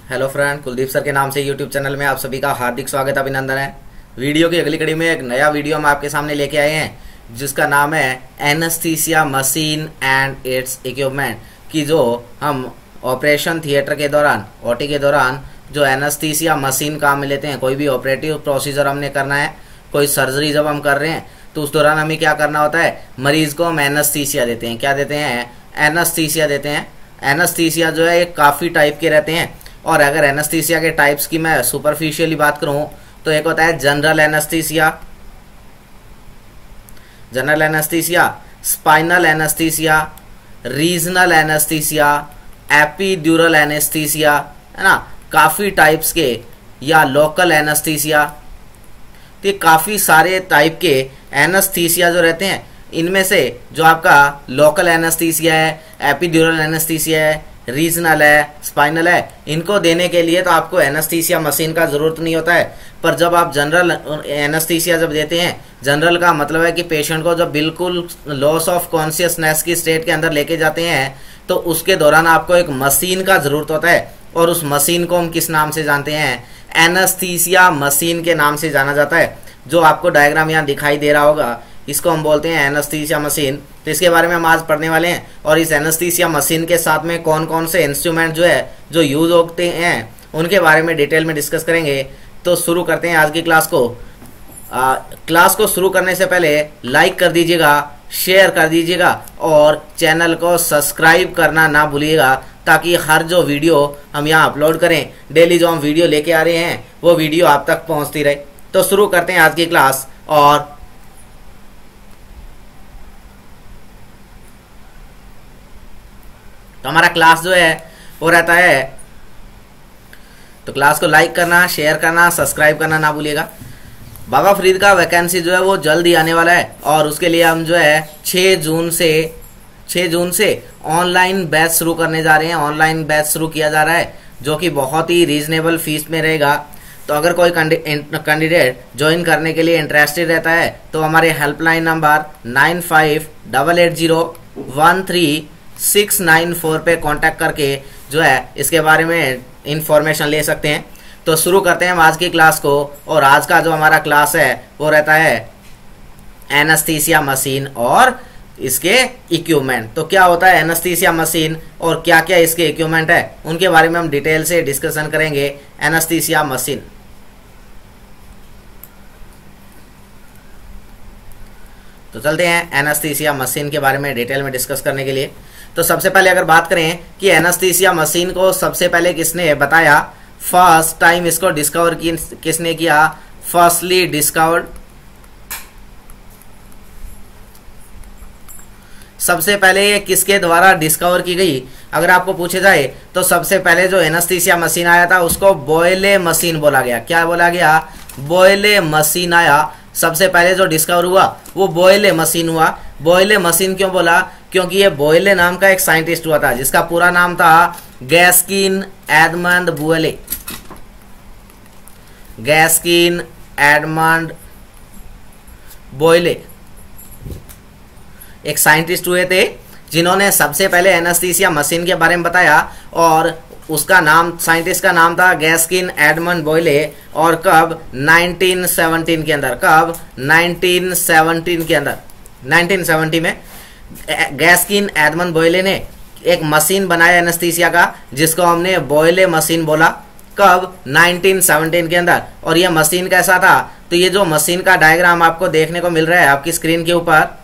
Hello friend, Kuldeep sir के नाम से यूट्यूब चैनल में आप सभी का हार्दिक स्वागत अभिनंदन है। वीडियो की अगली कड़ी में एक नया वीडियो हम आपके सामने लेके आए हैं जिसका नाम है anaesthesia machine and it's equipment. की जो हम ऑपरेशन थिएटर के दौरान ओटी के दौरान जो एनेस्थीसिया मशीन काम में लेते हैं, कोई भी ऑपरेटिव प्रोसीजर हमने करना है, कोई सर्जरी जब हम कर रहे हैं तो उस दौरान हमें क्या करना होता है, मरीज को हम एनेस्थीसिया देते हैं। क्या देते हैं? एनेस्थीसिया देते हैं। एनेस्थीसिया जो है ये काफ़ी टाइप के रहते हैं, और अगर एनेस्थीसिया के टाइप्स की मैं सुपरफिशियली बात करूं तो एक होता है general anaesthesia, spinal anaesthesia, regional anaesthesia, epidural anaesthesia, है ना, काफ़ी टाइप्स के, या लोकल एनेस्थीसिया। तो ये काफ़ी सारे टाइप के एनेस्थीसिया जो रहते हैं, इनमें से जो आपका लोकल एनेस्थीसिया है, एपिड्यूरल एनेस्थीसिया है, रीजनल है, स्पाइनल है, इनको देने के लिए तो आपको एनेस्थीसिया मशीन का ज़रूरत नहीं होता है। पर जब आप जनरल एनेस्थीसिया जब देते हैं, जनरल का मतलब है कि पेशेंट को जब बिल्कुल लॉस ऑफ कॉन्शियसनेस की स्टेट के अंदर लेके जाते हैं तो उसके दौरान आपको एक मशीन का ज़रूरत होता है, और उस मशीन को हम किस नाम से जानते हैं? एनेस्थीसिया मशीन के नाम से जाना जाता है। जो आपको डायग्राम यहाँ दिखाई दे रहा होगा, इसको हम बोलते हैं एनेस्थीसिया मशीन। तो इसके बारे में हम आज पढ़ने वाले हैं, और इस एनेस्थीसिया मशीन के साथ में कौन कौन से इंस्ट्रूमेंट जो है जो यूज होते हैं उनके बारे में डिटेल में डिस्कस करेंगे। तो शुरू करते हैं आज की क्लास को। क्लास को शुरू करने से पहले लाइक कर दीजिएगा, शेयर कर दीजिएगा, और चैनल को सब्सक्राइब करना ना भूलिएगा, ताकि हर जो वीडियो हम यहाँ अपलोड करें, डेली जो हम वीडियो लेके आ रहे हैं वो वीडियो आप तक पहुँचती रहे। तो शुरू करते हैं आज की क्लास। और तो हमारा क्लास जो है वो रहता है, तो क्लास को लाइक करना, शेयर करना, सब्सक्राइब करना ना भूलिएगा। बाबा फरीद का वैकेंसी जो है वो जल्द ही आने वाला है, और उसके लिए हम जो है 6 जून से ऑनलाइन बैच शुरू करने जा रहे हैं। ऑनलाइन बैच शुरू किया जा रहा है जो कि बहुत ही रीजनेबल फीस में रहेगा। तो अगर कोई कैंडिडेट ज्वाइन करने के लिए इंटरेस्टेड रहता है तो हमारे हेल्पलाइन नंबर 9588013694 पे कांटेक्ट करके जो है इसके बारे में इंफॉर्मेशन ले सकते हैं। तो शुरू करते हैं हम आज की क्लास को। और आज का जो हमारा क्लास है वो रहता है एनेस्थीसिया मशीन और इसके इक्विपमेंट। तो क्या होता है एनेस्थीसिया मशीन और क्या क्या इसके इक्विपमेंट है, उनके बारे में हम डिटेल से डिस्कशन करेंगे। एनेस्थीसिया मशीन, तो चलते हैं एनेस्थीसिया मशीन के बारे में डिटेल में डिस्कस करने के लिए। तो सबसे पहले अगर बात करें कि एनेस्थीसिया मशीन को सबसे पहले किसने बताया, फर्स्ट टाइम इसको डिस्कवर किसने किया? फर्स्टली डिस्कवर्ड, सबसे पहले ये किसके द्वारा डिस्कवर की गई अगर आपको पूछे जाए तो सबसे पहले जो एनेस्थीसिया मशीन आया था उसको बॉयले मशीन बोला गया। क्या बोला गया? बॉयले मशीन आया। सबसे पहले जो डिस्कवर हुआ वो बॉयले मशीन हुआ। बॉयले मशीन क्यों बोला? क्योंकि ये बॉयले नाम का एक साइंटिस्ट हुआ था जिसका पूरा नाम था गैस्किन एडमंड बॉयले। गैस्किन एडमंड बॉयले एक साइंटिस्ट हुए थे जिन्होंने सबसे पहले एनेस्थीसिया मशीन के बारे में बताया, और उसका नाम, साइंटिस्ट का नाम था गैस्किन एडमंड बॉयले। और कब? 1917 के अंदर। कब? 1917 के अंदर। 1970 में गैस्किन एडमंड बॉयले ने एक मशीन बनाया एनेस्थीसिया का जिसको हमने बॉयले मशीन बोला। कब? 1917 के अंदर। और यह मशीन कैसा था? तो ये जो मशीन का डायग्राम आपको देखने को मिल रहा है आपकी स्क्रीन के ऊपर,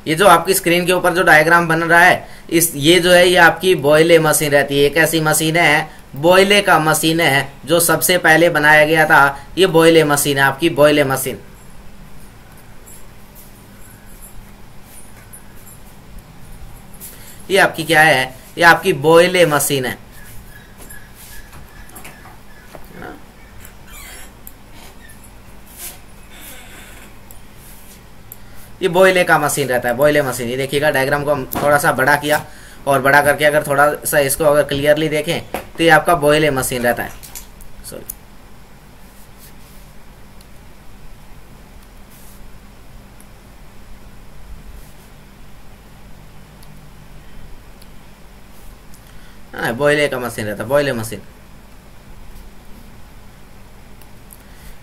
ये जो आपकी स्क्रीन के ऊपर जो डायग्राम बन रहा है, ये जो है ये आपकी बॉयले मशीन रहती है। एक ऐसी मशीन है, बॉयले का मशीन है, जो सबसे पहले बनाया गया था। ये बॉयले मशीन है, आपकी बॉयले मशीन। ये आपकी क्या है? ये आपकी बॉयले मशीन है। ये बॉयले का मशीन रहता है, बॉयले मशीन। ये देखिएगा डायग्राम को हम थोड़ा सा बड़ा किया, और बड़ा करके अगर थोड़ा सा इसको अगर क्लियरली देखें तो ये आपका बॉयले मशीन रहता है। सॉरी, है ना, बॉयले का मशीन रहता है, बॉयले मशीन।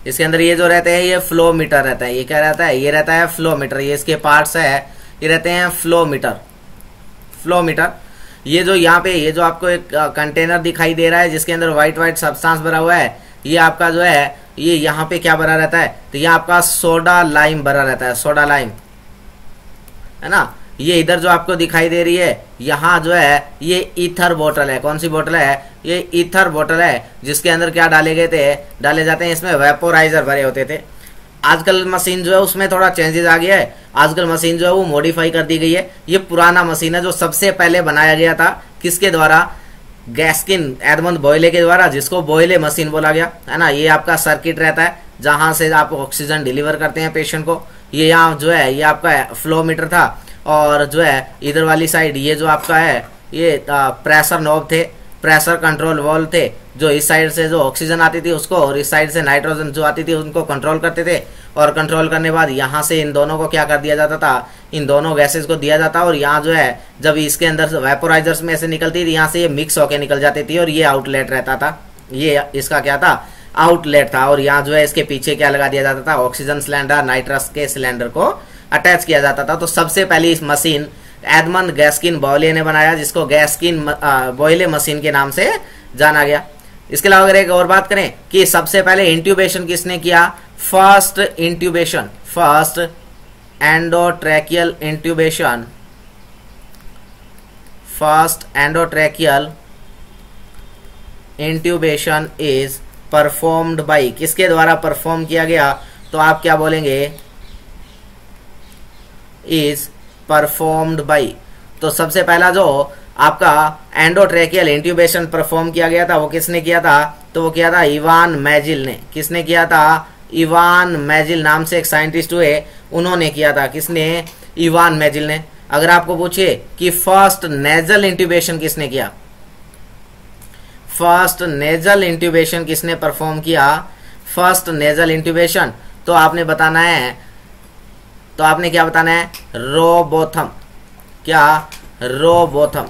इसके अंदर ये जो रहते हैं ये फ्लो मीटर रहता है, ये क्या रहता है, ये रहता है फ्लो मीटर, ये इसके पार्ट्स है, ये रहते हैं फ्लो मीटर, फ्लो मीटर। ये जो यहाँ पे ये जो आपको एक कंटेनर दिखाई दे रहा है जिसके अंदर व्हाइट व्हाइट सब्सटेंस भरा हुआ है, ये आपका जो है ये यहाँ पे क्या भरा रहता है, तो ये आपका सोडा लाइम भरा रहता है, सोडा लाइम, है ना। ये इधर जो आपको दिखाई दे रही है यहाँ जो है ये ईथर बोतल है, कौन सी बोतल है, ये ईथर बोतल है, जिसके अंदर क्या डाले गए थे, डाले जाते हैं इसमें वेपोराइजर भरे होते थे। आजकल मशीन जो है उसमें थोड़ा चेंजेस आ गया है, आजकल मशीन जो है वो मॉडिफाई कर दी गई है। ये पुराना मशीन है जो सबसे पहले बनाया गया था, किसके द्वारा, गैस्किन एडमंड बॉयले के द्वारा, जिसको बॉयले मशीन बोला गया, है ना। ये आपका सर्किट रहता है जहां से आप ऑक्सीजन डिलीवर करते हैं पेशेंट को। ये यहाँ जो है ये आपका फ्लो मीटर था, और जो है इधर वाली साइड ये जो आपका है ये प्रेशर नॉब थे, प्रेशर कंट्रोल वॉल्व थे, जो इस साइड से जो ऑक्सीजन आती थी उसको और इस साइड से नाइट्रोजन जो आती थी उनको कंट्रोल करते थे। और कंट्रोल करने के बाद यहाँ से इन दोनों को क्या कर दिया जाता था, इन दोनों गैसेस को दिया जाता, और यहाँ जो है जब इसके अंदर वेपोराइजर्स में से निकलती थी, यहाँ से ये मिक्स होके निकल जाती थी, और ये आउटलेट रहता था, ये इसका क्या था, आउटलेट था। और यहाँ जो है इसके पीछे क्या लगा दिया जाता था, ऑक्सीजन सिलेंडर, नाइट्रस के सिलेंडर को अटैच किया जाता था। तो सबसे पहली इस मशीन एडमंड गैस्किन बॉयले ने बनाया, जिसको गैस्किन बॉयले मशीन के नाम से जाना गया। इसके अलावा अगर एक और बात करें कि सबसे पहले इंट्यूबेशन किसने किया, first intubation, first endotracheal intubation, first endotracheal intubation is performed by, किसके द्वारा परफॉर्म किया गया, तो आप क्या बोलेंगे, इज परफॉर्म्ड बाय। तो सबसे पहला जो आपका एंडोट्रैकियल इंट्यूबेशन परफॉर्म किया गया था वो किसने किया था, तो वो किया था इवान मैजिल ने। किसने किया था, इवान मैजिल नाम से एक साइंटिस्ट हुए, उन्होंने किया था। किसने, इवान मैजिल ने। अगर आपको पूछे कि फर्स्ट नेजल इंट्यूबेशन किसने किया, फर्स्ट नेजल इंट्यूबेशन किसने परफॉर्म किया, फर्स्ट नेजल इंट्यूबेशन, तो आपने बताना है, तो आपने क्या बताना है, रोबोथम, क्या, रोबोथम,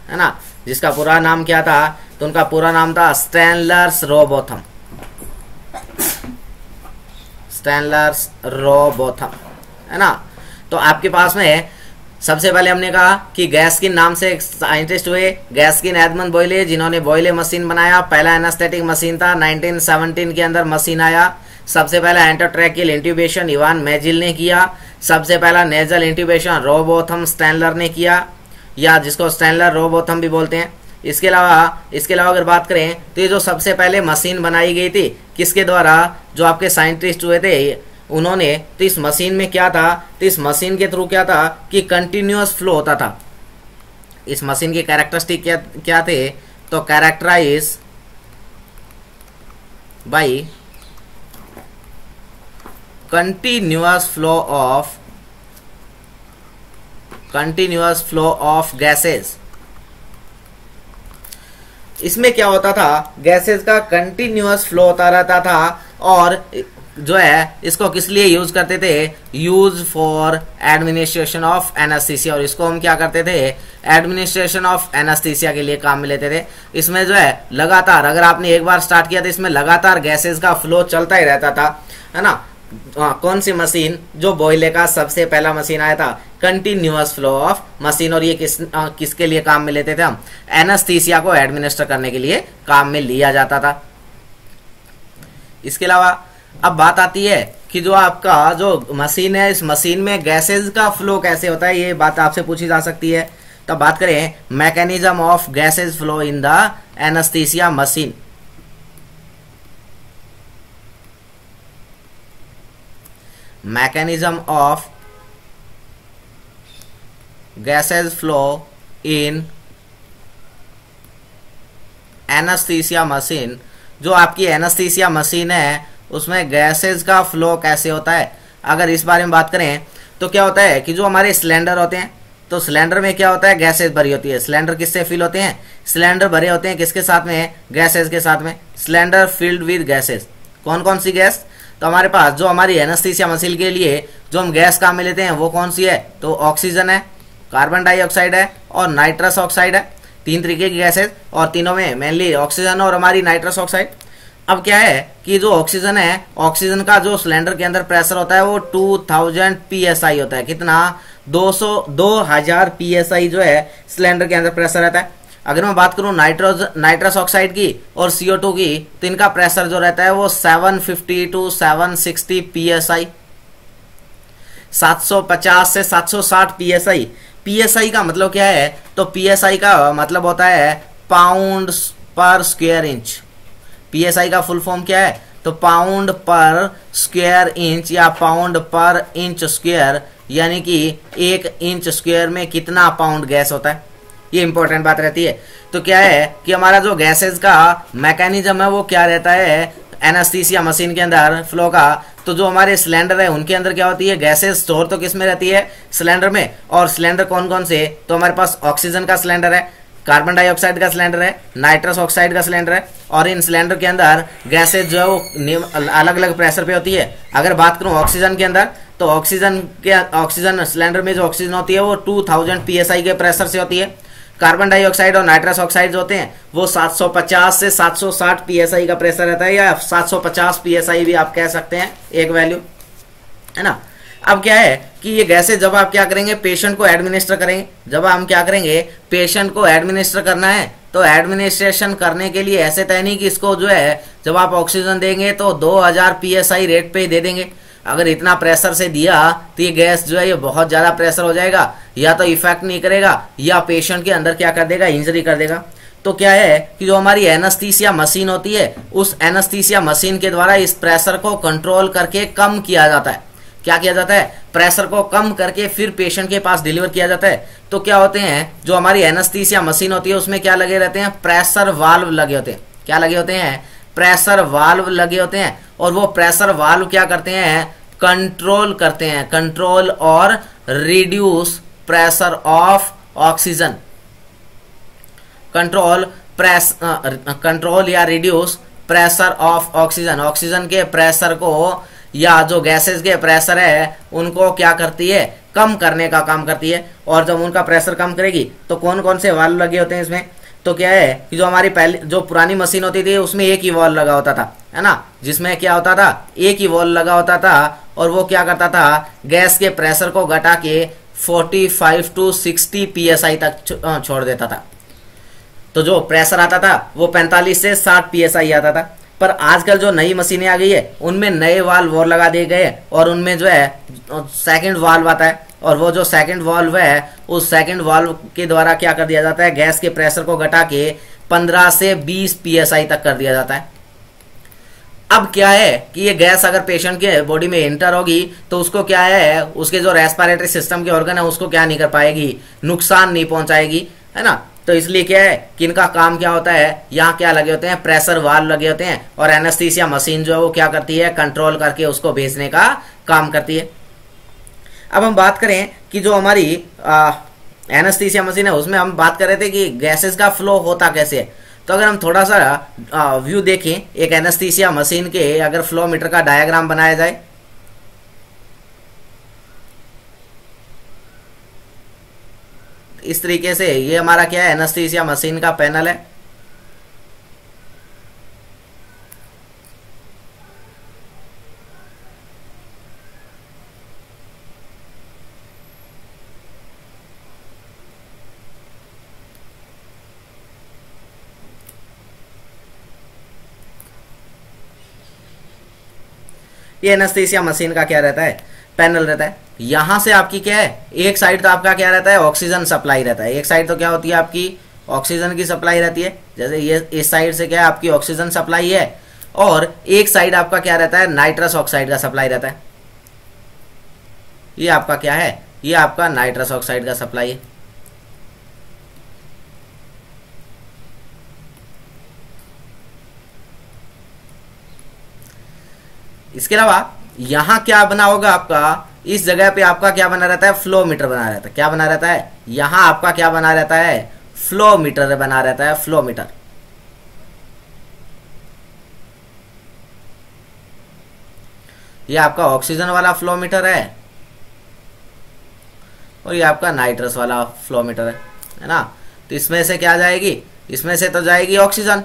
है ना, जिसका पूरा नाम क्या था, तो उनका पूरा नाम था स्टैनलर्स रोबोथम, स्टैनलर्स रोबोथम, है ना। तो आपके पास में सबसे पहले हमने कहा कि गैस्किन नाम से एक साइंटिस्ट हुए, गैस्किन एडमंड बॉयले, जिन्होंने बॉयले मशीन बनाया। पहला एनास्थेटिक मशीन था, 1917 के अंदर मशीन आया। सबसे पहला एंडोट्रैकियल इंट्यूबेशन इवान मैजिल ने किया। सबसे पहला नेजल इंट्यूबेशन रोबोथम स्टैनलर ने किया, या जिसको स्टैनलर रोबोथम भी बोलते हैं। इसके अलावा अगर बात करें तो ये जो सबसे पहले मशीन बनाई गई थी किसके द्वारा, जो आपके साइंटिस्ट हुए थे उन्होंने, तो इस मशीन में क्या था, तो इस मशीन के थ्रू क्या था कि कंटिन्यूअस फ्लो होता था। इस मशीन की कैरेक्टरिस्टिक क्या थे, तो characterise by continuous flow of gases। इसमें क्या होता था, गैसेस का कंटिन्यूअस फ्लो होता रहता था, और जो है इसको किस लिए यूज करते थे, यूज फॉर एडमिनिस्ट्रेशन ऑफ एनास्थीसिया, और इसको हम क्या करते थे, एडमिनिस्ट्रेशन ऑफ एनास्थीसिया के लिए काम में लेते थे। इसमें जो है लगातार, अगर आपने एक बार स्टार्ट किया तो इसमें लगातार गैसेस का फ्लो चलता ही रहता था, है ना। कौन सी मशीन, जो बॉयले का सबसे पहला मशीन आया था, कंटिन्यूअस फ्लो ऑफ मशीन, और ये किसके लिए काम में लेते थे हम, एनास्थीसिया को एडमिनिस्टर करने के लिए काम में लिया जाता था। इसके अलावा अब बात आती है कि जो आपका जो मशीन है, इस मशीन में गैसेस का फ्लो कैसे होता है, ये बात आपसे पूछी जा सकती है। तो बात करें mechanism of gases flow in the anaesthesia machine. mechanism of gases flow in anesthesia machine। जो आपकी एनास्थीसिया मशीन है उसमें गैसेस का फ्लो कैसे होता है, अगर इस बारे में बात करें तो क्या होता है कि जो हमारे सिलेंडर होते हैं, तो सिलेंडर में क्या होता है, गैसेस भरी होती है। सिलेंडर किससे फिल होते हैं, सिलेंडर भरे होते हैं किसके साथ में, गैसेस के साथ में। सिलेंडर फिल्ड विद गैसेस, कौन कौन सी गैस, तो हमारे पास जो हमारी एनास्थीसिया मशीन के लिए जो हम गैस काम में लेते हैं वो कौन सी है, तो ऑक्सीजन है, कार्बन डाइऑक्साइड है और नाइट्रस ऑक्साइड है। तीन तरीके की गैसेज और तीनों में मेनली ऑक्सीजन और हमारी नाइट्रस ऑक्साइड। अब क्या है कि जो ऑक्सीजन है, ऑक्सीजन का जो सिलेंडर के अंदर प्रेशर होता है वो 2000 psi होता है। कितना? 2000 psi जो है सिलेंडर के अंदर प्रेशर रहता है। अगर मैं बात करूं नाइट्रस ऑक्साइड की और CO2 की, तो इनका प्रेशर जो रहता है वो 750 टू 760 psi, 750 से 760 psi। psi का मतलब क्या है? तो psi का मतलब होता है पाउंड पर स्क्वायर इंच। psi का फुल फॉर्म क्या है? तो पाउंड पर स्क्वायर इंच या पाउंड पर इंच स्क्वायर, यानी कि 1 इंच स्क्वायर में कितना पाउंड गैस होता है, ये इंपॉर्टेंट बात रहती है। तो क्या है कि हमारा जो गैसेस का मैकेनिज्म है वो क्या रहता है एनास्थीसिया मशीन के अंदर फ्लो का। तो जो हमारे सिलेंडर है उनके अंदर क्या होती है, गैसेस स्टोर तो किस में रहती है? सिलेंडर में। और सिलेंडर कौन कौन से? तो हमारे पास ऑक्सीजन का सिलेंडर है, कार्बन डाइऑक्साइड का सिलेंडर है, नाइट्रस ऑक्साइड का सिलेंडर है। और इन सिलेंडर के अंदर गैसेज जो है वो अलग अलग प्रेशर पे होती है। अगर बात करूं ऑक्सीजन के अंदर, तो ऑक्सीजन सिलेंडर में जो ऑक्सीजन होती है वो 2000 psi के प्रेशर से होती है। कार्बन डाइऑक्साइड और नाइट्रस ऑक्साइड जो होते हैं वो 750 से 760 psi का प्रेशर रहता है, या 750 psi भी आप कह सकते हैं एक वैल्यू, है ना। अब क्या है कि ये गैसेज जब आप क्या करेंगे, पेशेंट को एडमिनिस्टर करेंगे। जब हम क्या करेंगे, पेशेंट को एडमिनिस्टर करना है, तो एडमिनिस्ट्रेशन करने के लिए ऐसे तय नहीं कि इसको जो है जब आप ऑक्सीजन देंगे तो 2000 psi रेट पे ही दे देंगे। अगर इतना प्रेशर से दिया तो ये गैस जो है ये बहुत ज्यादा प्रेशर हो जाएगा, या तो इफेक्ट नहीं करेगा या पेशेंट के अंदर क्या कर देगा, इंजरी कर देगा। तो क्या है कि जो हमारी एनास्थीसिया मशीन होती है, उस एनास्थीसिया मशीन के द्वारा इस प्रेशर को कंट्रोल करके कम किया जाता है। क्या किया जाता है? प्रेशर को कम करके फिर पेशेंट के पास डिलीवर किया जाता है। तो क्या होते हैं, जो हमारी एनास्थीसिया मशीन होती है उसमें क्या लगे रहते हैं? प्रेशर वाल्व लगे होते हैं। क्या लगे होते हैं? प्रेशर वाल्व लगे होते हैं। और वो प्रेशर वाल्व क्या करते हैं? कंट्रोल करते हैं, कंट्रोल और reduce pressure of oxygen. Control या reduce pressure of oxygen. Oxygen के प्रेशर को या जो गैसेस के प्रेशर है उनको क्या करती है? कम करने का काम करती है। और जब उनका प्रेशर कम करेगी तो कौन कौन से वाल्व लगे होते हैं इसमें? तो क्या है कि जो हमारी पहले जो पुरानी मशीन होती थी उसमें एक ही वाल्व लगा होता था, है ना, जिसमें क्या होता था? एक ही वाल्व लगा होता था। और वो क्या करता था? गैस के प्रेशर को घटा के 45 टू 60 psi तक छोड़ देता था। तो जो प्रेशर आता था वो 45 से 60 psi आता था। पर आजकल जो नई मशीनें आ गई है उनमें नए वाल्व और लगा दिए गए, और उनमें जो है सेकंड वाल्व आता है। और वो जो सेकंड वाल्व है उस सेकंड वाल्व के द्वारा क्या कर दिया जाता है? गैस के प्रेशर को घटा के 15 से 20 psi तक कर दिया जाता है। अब क्या है कि ये गैस अगर पेशेंट के बॉडी में एंटर होगी तो उसको क्या है, उसके जो रेस्पिरेटरी सिस्टम के ऑर्गन है उसको क्या नहीं कर पाएगी, नुकसान नहीं पहुंचाएगी, है ना। तो इसलिए क्या है कि इनका काम क्या होता है, यहाँ क्या लगे होते हैं? प्रेशर वाल्व लगे होते हैं। और एनास्थीसिया मशीन जो है वो क्या करती है? कंट्रोल करके उसको भेजने का काम करती है। अब हम बात करें कि जो हमारी एनास्थीसिया मशीन है उसमें हम बात कर रहे थे कि गैसेस का फ्लो होता कैसे है। तो अगर हम थोड़ा सा व्यू देखें एक एनास्थीसिया मशीन के, अगर फ्लो मीटर का डायग्राम बनाया जाए, इस तरीके से ये हमारा क्या है? एनास्थीसिया मशीन का पैनल है। ये एनास्थीसिया मशीन का क्या रहता है? पैनल रहता है। यहां से आपकी क्या है, एक साइड तो आपका क्या रहता है? ऑक्सीजन सप्लाई रहता है। एक साइड तो क्या होती है आपकी? ऑक्सीजन की सप्लाई रहती है। जैसे ये इस साइड से क्या है आपकी ऑक्सीजन सप्लाई है, और एक साइड आपका क्या रहता है? नाइट्रस ऑक्साइड का सप्लाई रहता है। ये आपका क्या है? ये आपका नाइट्रस ऑक्साइड का सप्लाई है। इसके अलावा यहां क्या बना होगा आपका? इस जगह पे आपका क्या बना रहता है? फ्लो मीटर बना रहता है। क्या बना रहता है? यहां आपका क्या बना रहता है? फ्लो मीटर बना रहता है। Flow meter. ये आपका ऑक्सीजन वाला फ्लो मीटर है, और ये आपका नाइट्रस वाला फ्लो मीटर है ना। तो इसमें से क्या जाएगी, इसमें से तो जाएगी ऑक्सीजन,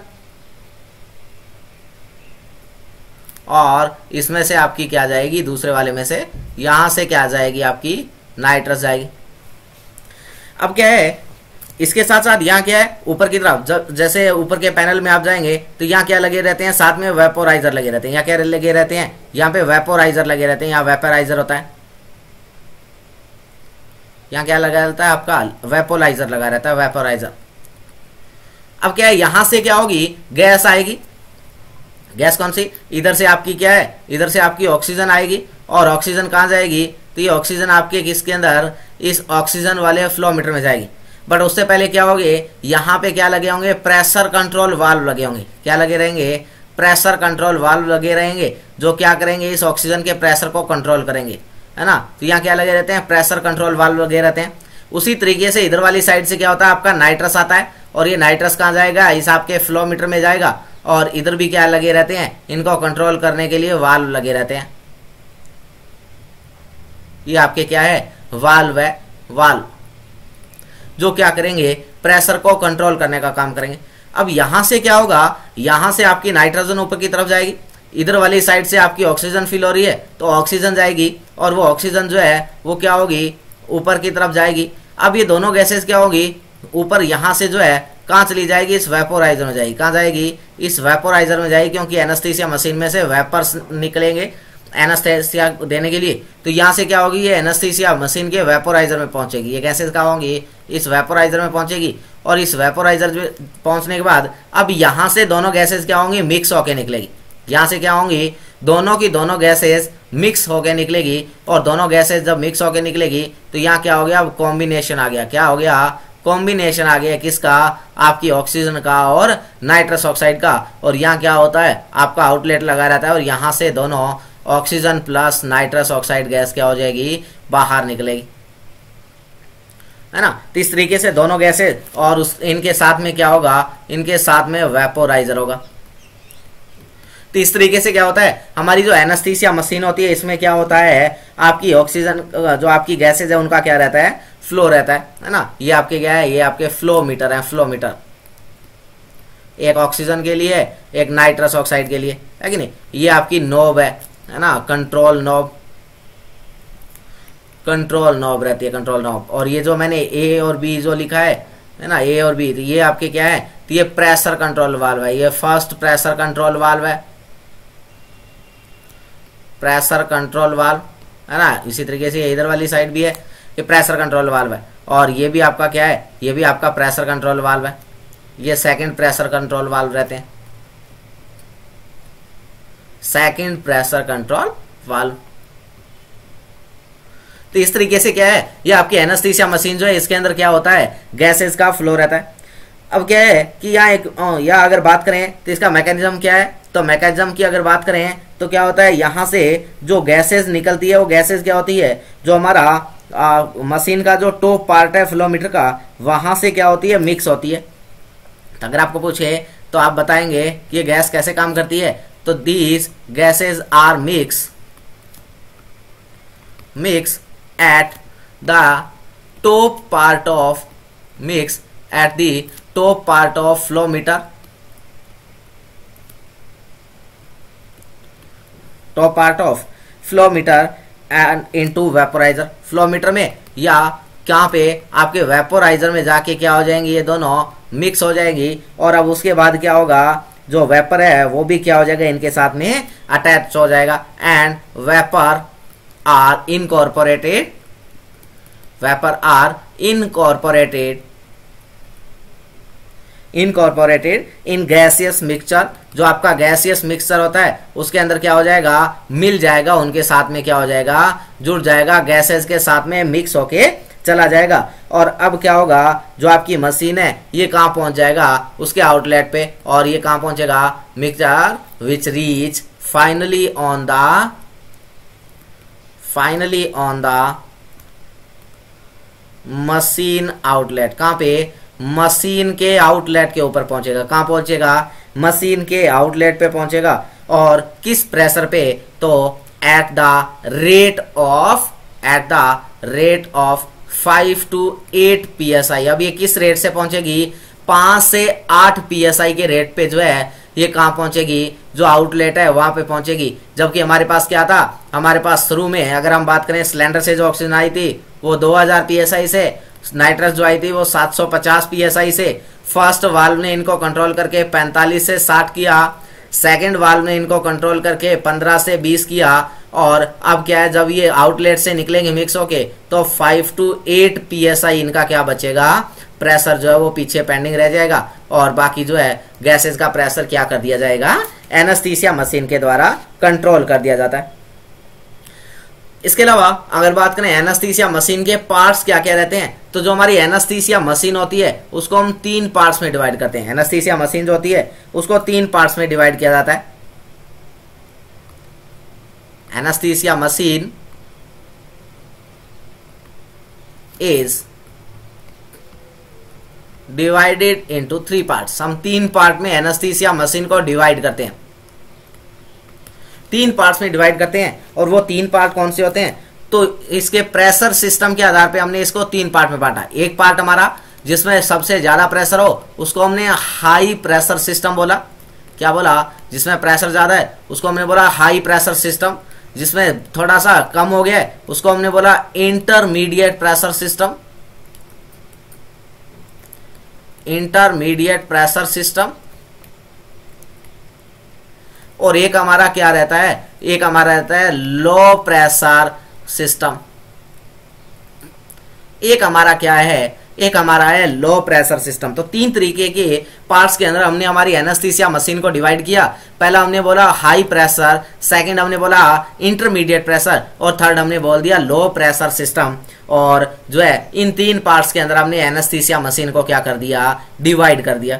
और इसमें से आपकी क्या जाएगी, दूसरे वाले में से यहां से क्या जाएगी, आपकी नाइट्रस जाएगी। अब क्या है, इसके साथ साथ यहाँ क्या है, ऊपर की तरफ जैसे ऊपर के पैनल में आप जाएंगे तो यहाँ क्या लगे रहते हैं, साथ में वेपोराइजर लगे रहते हैं। यहाँ क्या लगे रहते हैं, यहाँ पे वेपोराइजर लगे रहते हैं, यहाँ वेपोराइजर होता है, यहाँ क्या लगा रहता है, आपका वेपोराइजर लगा रहता है, वेपोराइजर। अब क्या है, यहां से क्या होगी, गैस आएगी। गैस कौन सी, इधर से आपकी क्या है, इधर से आपकी ऑक्सीजन आएगी, और ऑक्सीजन कहाँ जाएगी, तो ये ऑक्सीजन आपके किसके अंदर, इस ऑक्सीजन वाले फ्लोमीटर में जाएगी। बट उससे पहले क्या होंगे, यहाँ पे क्या लगे होंगे, प्रेशर कंट्रोल वाल्व लगे होंगे। क्या लगे रहेंगे, प्रेशर कंट्रोल वाल्व लगे रहेंगे, जो क्या करेंगे, इस ऑक्सीजन के प्रेशर को कंट्रोल करेंगे, है ना। तो यहाँ क्या लगे रहते हैं, प्रेशर कंट्रोल वाल्व लगे रहते हैं। उसी तरीके से इधर वाली साइड से क्या होता है, आपका नाइट्रस आता है, और ये नाइट्रस कहाँ जाएगा, इस आपके फ्लोमीटर में जाएगा, और इधर भी क्या लगे रहते हैं, इनको कंट्रोल करने के लिए वाल्व लगे रहते हैं। ये आपके क्या है, वाल्व है, वाल्व जो क्या करेंगे, प्रेशर को कंट्रोल करने का काम करेंगे। अब यहां से क्या होगा, यहां से आपकी नाइट्रोजन ऊपर की तरफ जाएगी, इधर वाली साइड से आपकी ऑक्सीजन फिल हो रही है, तो ऑक्सीजन जाएगी, और वो ऑक्सीजन जो है वो क्या होगी, ऊपर की तरफ जाएगी। अब ये दोनों गैसेस क्या होगी, ऊपर यहां से जो है कहाँ चली जाएगी, इस वेपोराइजर में जाएगी। कहाँ जाएगी, इस वेपोराइजर में जाएगी, क्योंकि एनेस्थीसिया मशीन में से वेपर्स निकलेंगे एनेस्थीसिया देने के लिए। तो यहाँ से क्या होगी, ये एनेस्थीसिया मशीन के वेपोराइजर में पहुंचेगी। ये गैसेस कहाँ होंगी, इस वेपोराइजर में पहुंचेगी, और इस वेपोराइजर में पहुंचने के बाद अब यहाँ से दोनों गैसेस क्या होंगी, मिक्स होके निकलेगी। यहाँ से क्या होंगी, दोनों की दोनों गैसेस मिक्स होके निकलेगी, और दोनों गैसेस जब मिक्स होके निकलेगी तो यहाँ क्या हो गया, अब कॉम्बिनेशन आ गया। क्या हो गया, कॉम्बिनेशन आ गया, किसका, आपकी ऑक्सीजन का और नाइट्रस ऑक्साइड का। और यहाँ क्या होता है, आपका आउटलेट लगा रहता है, और यहाँ से दोनों oxygen plus nitrous oxide gas क्या हो जाएगी, बाहर निकलेगी, है ना। तो इस तरीके से दोनों गैसेस, और इनके साथ में क्या होगा, इनके साथ में वेपोराइजर होगा। तो इस तरीके से क्या होता है, हमारी जो एनेस्थीसिया मशीन होती है, इसमें क्या होता है, आपकी ऑक्सीजन जो आपकी गैसेज है उनका क्या रहता है, फ्लो रहता है ना। ये आपके क्या है, ये आपके फ्लो मीटर है, फ्लो मीटर, एक ऑक्सीजन के लिए, एक नाइट्रस ऑक्साइड के लिए, है कि नहीं। ये आपकी नोब है ना, कंट्रोल नोब, कंट्रोल नोब रहती है, कंट्रोल नोब। और ये जो मैंने ए और बी जो लिखा है ना, ए और बी, तो ये आपके क्या है, तो ये प्रेशर कंट्रोल वाल्व है, ये फर्स्ट प्रेशर कंट्रोल वाल्व है, प्रेशर कंट्रोल वाल्व, है ना। इसी तरीके से इधर वाली साइड भी है, ये प्रेशर कंट्रोल वाल्व है, और ये भी आपका क्या है, ये भी आपका प्रेशर कंट्रोल वाल्व है। ये सेकंड प्रेशर कंट्रोल वाल्व रहते हैं, सेकंड प्रेशर कंट्रोल वाल्व। तो इस तरीके से क्या है, ये आपकी एनेस्थीसिया मशीन जो है, इसके अंदर क्या होता है, गैसेस का फ्लो रहता है। अब क्या है कि यहाँ अगर बात करें तो इसका मैकेनिज्म क्या है, तो मैकेनिज्म की अगर बात करें तो क्या होता है, यहाँ से जो गैसेस निकलती है, वो गैसेस क्या होती है, जो हमारा मशीन का जो टॉप पार्ट है फ्लोमीटर का, वहां से क्या होती है, मिक्स होती है। तो अगर आपको पूछे तो आप बताएंगे कि ये गैस कैसे काम करती है, तो these gases are mix at the top part of flow meter, top part of flow meter and into vaporizer। Flow meter में या कहाँ पे, आपके वेपोराइजर में जाके क्या हो जाएंगी, ये दोनों मिक्स हो जाएंगी, और अब उसके बाद क्या होगा, जो वेपर है वो भी क्या हो जाएगा, इनके साथ में अटैच हो जाएगा। And vapour are incorporated in gaseous mixture. जो आपका गैसियस मिक्सचर होता है उसके अंदर क्या हो जाएगा, मिल जाएगा, उनके साथ में क्या हो जाएगा, जुड़ जाएगा, गैसेस के साथ में मिक्स होके चला जाएगा। और अब क्या होगा, जो आपकी मशीन है ये कहाँ पहुंच जाएगा, उसके आउटलेट पे, और ये कहाँ पहुंचेगा, mixture which reach finally on the machine outlet. कहाँ पे, मशीन के आउटलेट के ऊपर पहुंचेगा। कहाँ पहुंचेगा, मशीन के आउटलेट पे पहुंचेगा, और किस प्रेशर पे, तो at the rate of 5 to 8 psi। अब ये किस रेट से पहुंचेगी, 5 से 8 psi के रेट पे जो है ये कहां पहुंचेगी, जो आउटलेट है वहां पे पहुंचेगी। जबकि हमारे पास क्या था, हमारे पास शुरू में अगर हम बात करें सिलेंडर से जो ऑक्सीजन आई थी वो 2000 psi से, नाइट्रस जो आई थी वो 750 psi से। फर्स्ट वाल्व ने इनको कंट्रोल करके 45 से 60 किया, सेकंड वाल्व ने इनको कंट्रोल करके 15 से 20 किया, और अब क्या है, जब ये आउटलेट से निकलेंगे मिक्स होके तो 5 to 8 psi इनका क्या बचेगा, प्रेशर जो है वो पीछे पेंडिंग रह जाएगा, और बाकी जो है गैसेस का प्रेशर क्या कर दिया जाएगा, एनेस्थीसिया मशीन के द्वारा कंट्रोल कर दिया जाता है। इसके अलावा अगर बात करें एनेस्थीसिया मशीन के पार्ट्स क्या क्या रहते हैं, तो जो हमारी एनेस्थीसिया मशीन होती है उसको हम 3 पार्ट्स में डिवाइड करते हैं। एनेस्थीसिया मशीन जो होती है उसको 3 पार्ट्स में डिवाइड किया जाता है। Anaesthesia machine is divided into 3 parts. हम 3 पार्ट में एनेस्थीसिया मशीन को डिवाइड करते हैं, 3 पार्ट्स में डिवाइड करते हैं। और वो 3 पार्ट कौन से होते हैं, तो इसके प्रेशर सिस्टम के आधार पे हमने इसको 3 पार्ट में बांटा। एक पार्ट हमारा जिसमें सबसे ज्यादा प्रेशर हो उसको हमने हाई प्रेशर सिस्टम बोला। क्या बोला, जिसमें प्रेशर ज्यादा है उसको हमने बोला हाई प्रेशर सिस्टम, जिसमें थोड़ा सा कम हो गया है उसको हमने बोला intermediate pressure system, intermediate pressure system. और एक हमारा क्या रहता है, एक हमारा रहता है लो प्रेशर सिस्टम। एक हमारा क्या है, एक हमारा है लो प्रेशर सिस्टम। तो 3 तरीके के पार्ट्स के अंदर हमने हमारी एनेस्थीसिया मशीन को डिवाइड किया। पहला हमने बोला हाई प्रेशर, सेकंड हमने बोला इंटरमीडिएट प्रेशर, और थर्ड हमने बोल दिया लो प्रेशर सिस्टम। और जो है इन 3 पार्ट्स के अंदर हमने एनेस्थीसिया मशीन को क्या कर दिया, डिवाइड कर दिया।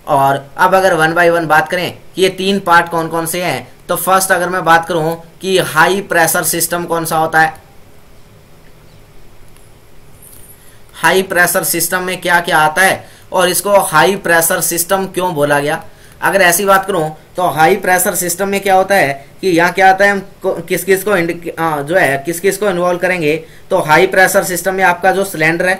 और अब अगर 1 by 1 बात करें कि ये 3 पार्ट कौन कौन से हैं, तो फर्स्ट अगर मैं बात करूं कि हाई प्रेशर सिस्टम कौन सा होता है, हाई प्रेशर सिस्टम में क्या क्या आता है और इसको हाई प्रेशर सिस्टम क्यों बोला गया। अगर ऐसी बात करूं तो हाई प्रेशर सिस्टम में क्या होता है कि यहाँ क्या आता है, हम किस किस को जो है किस किस को इन्वॉल्व करेंगे। तो हाई प्रेशर सिस्टम में आपका जो सिलेंडर है,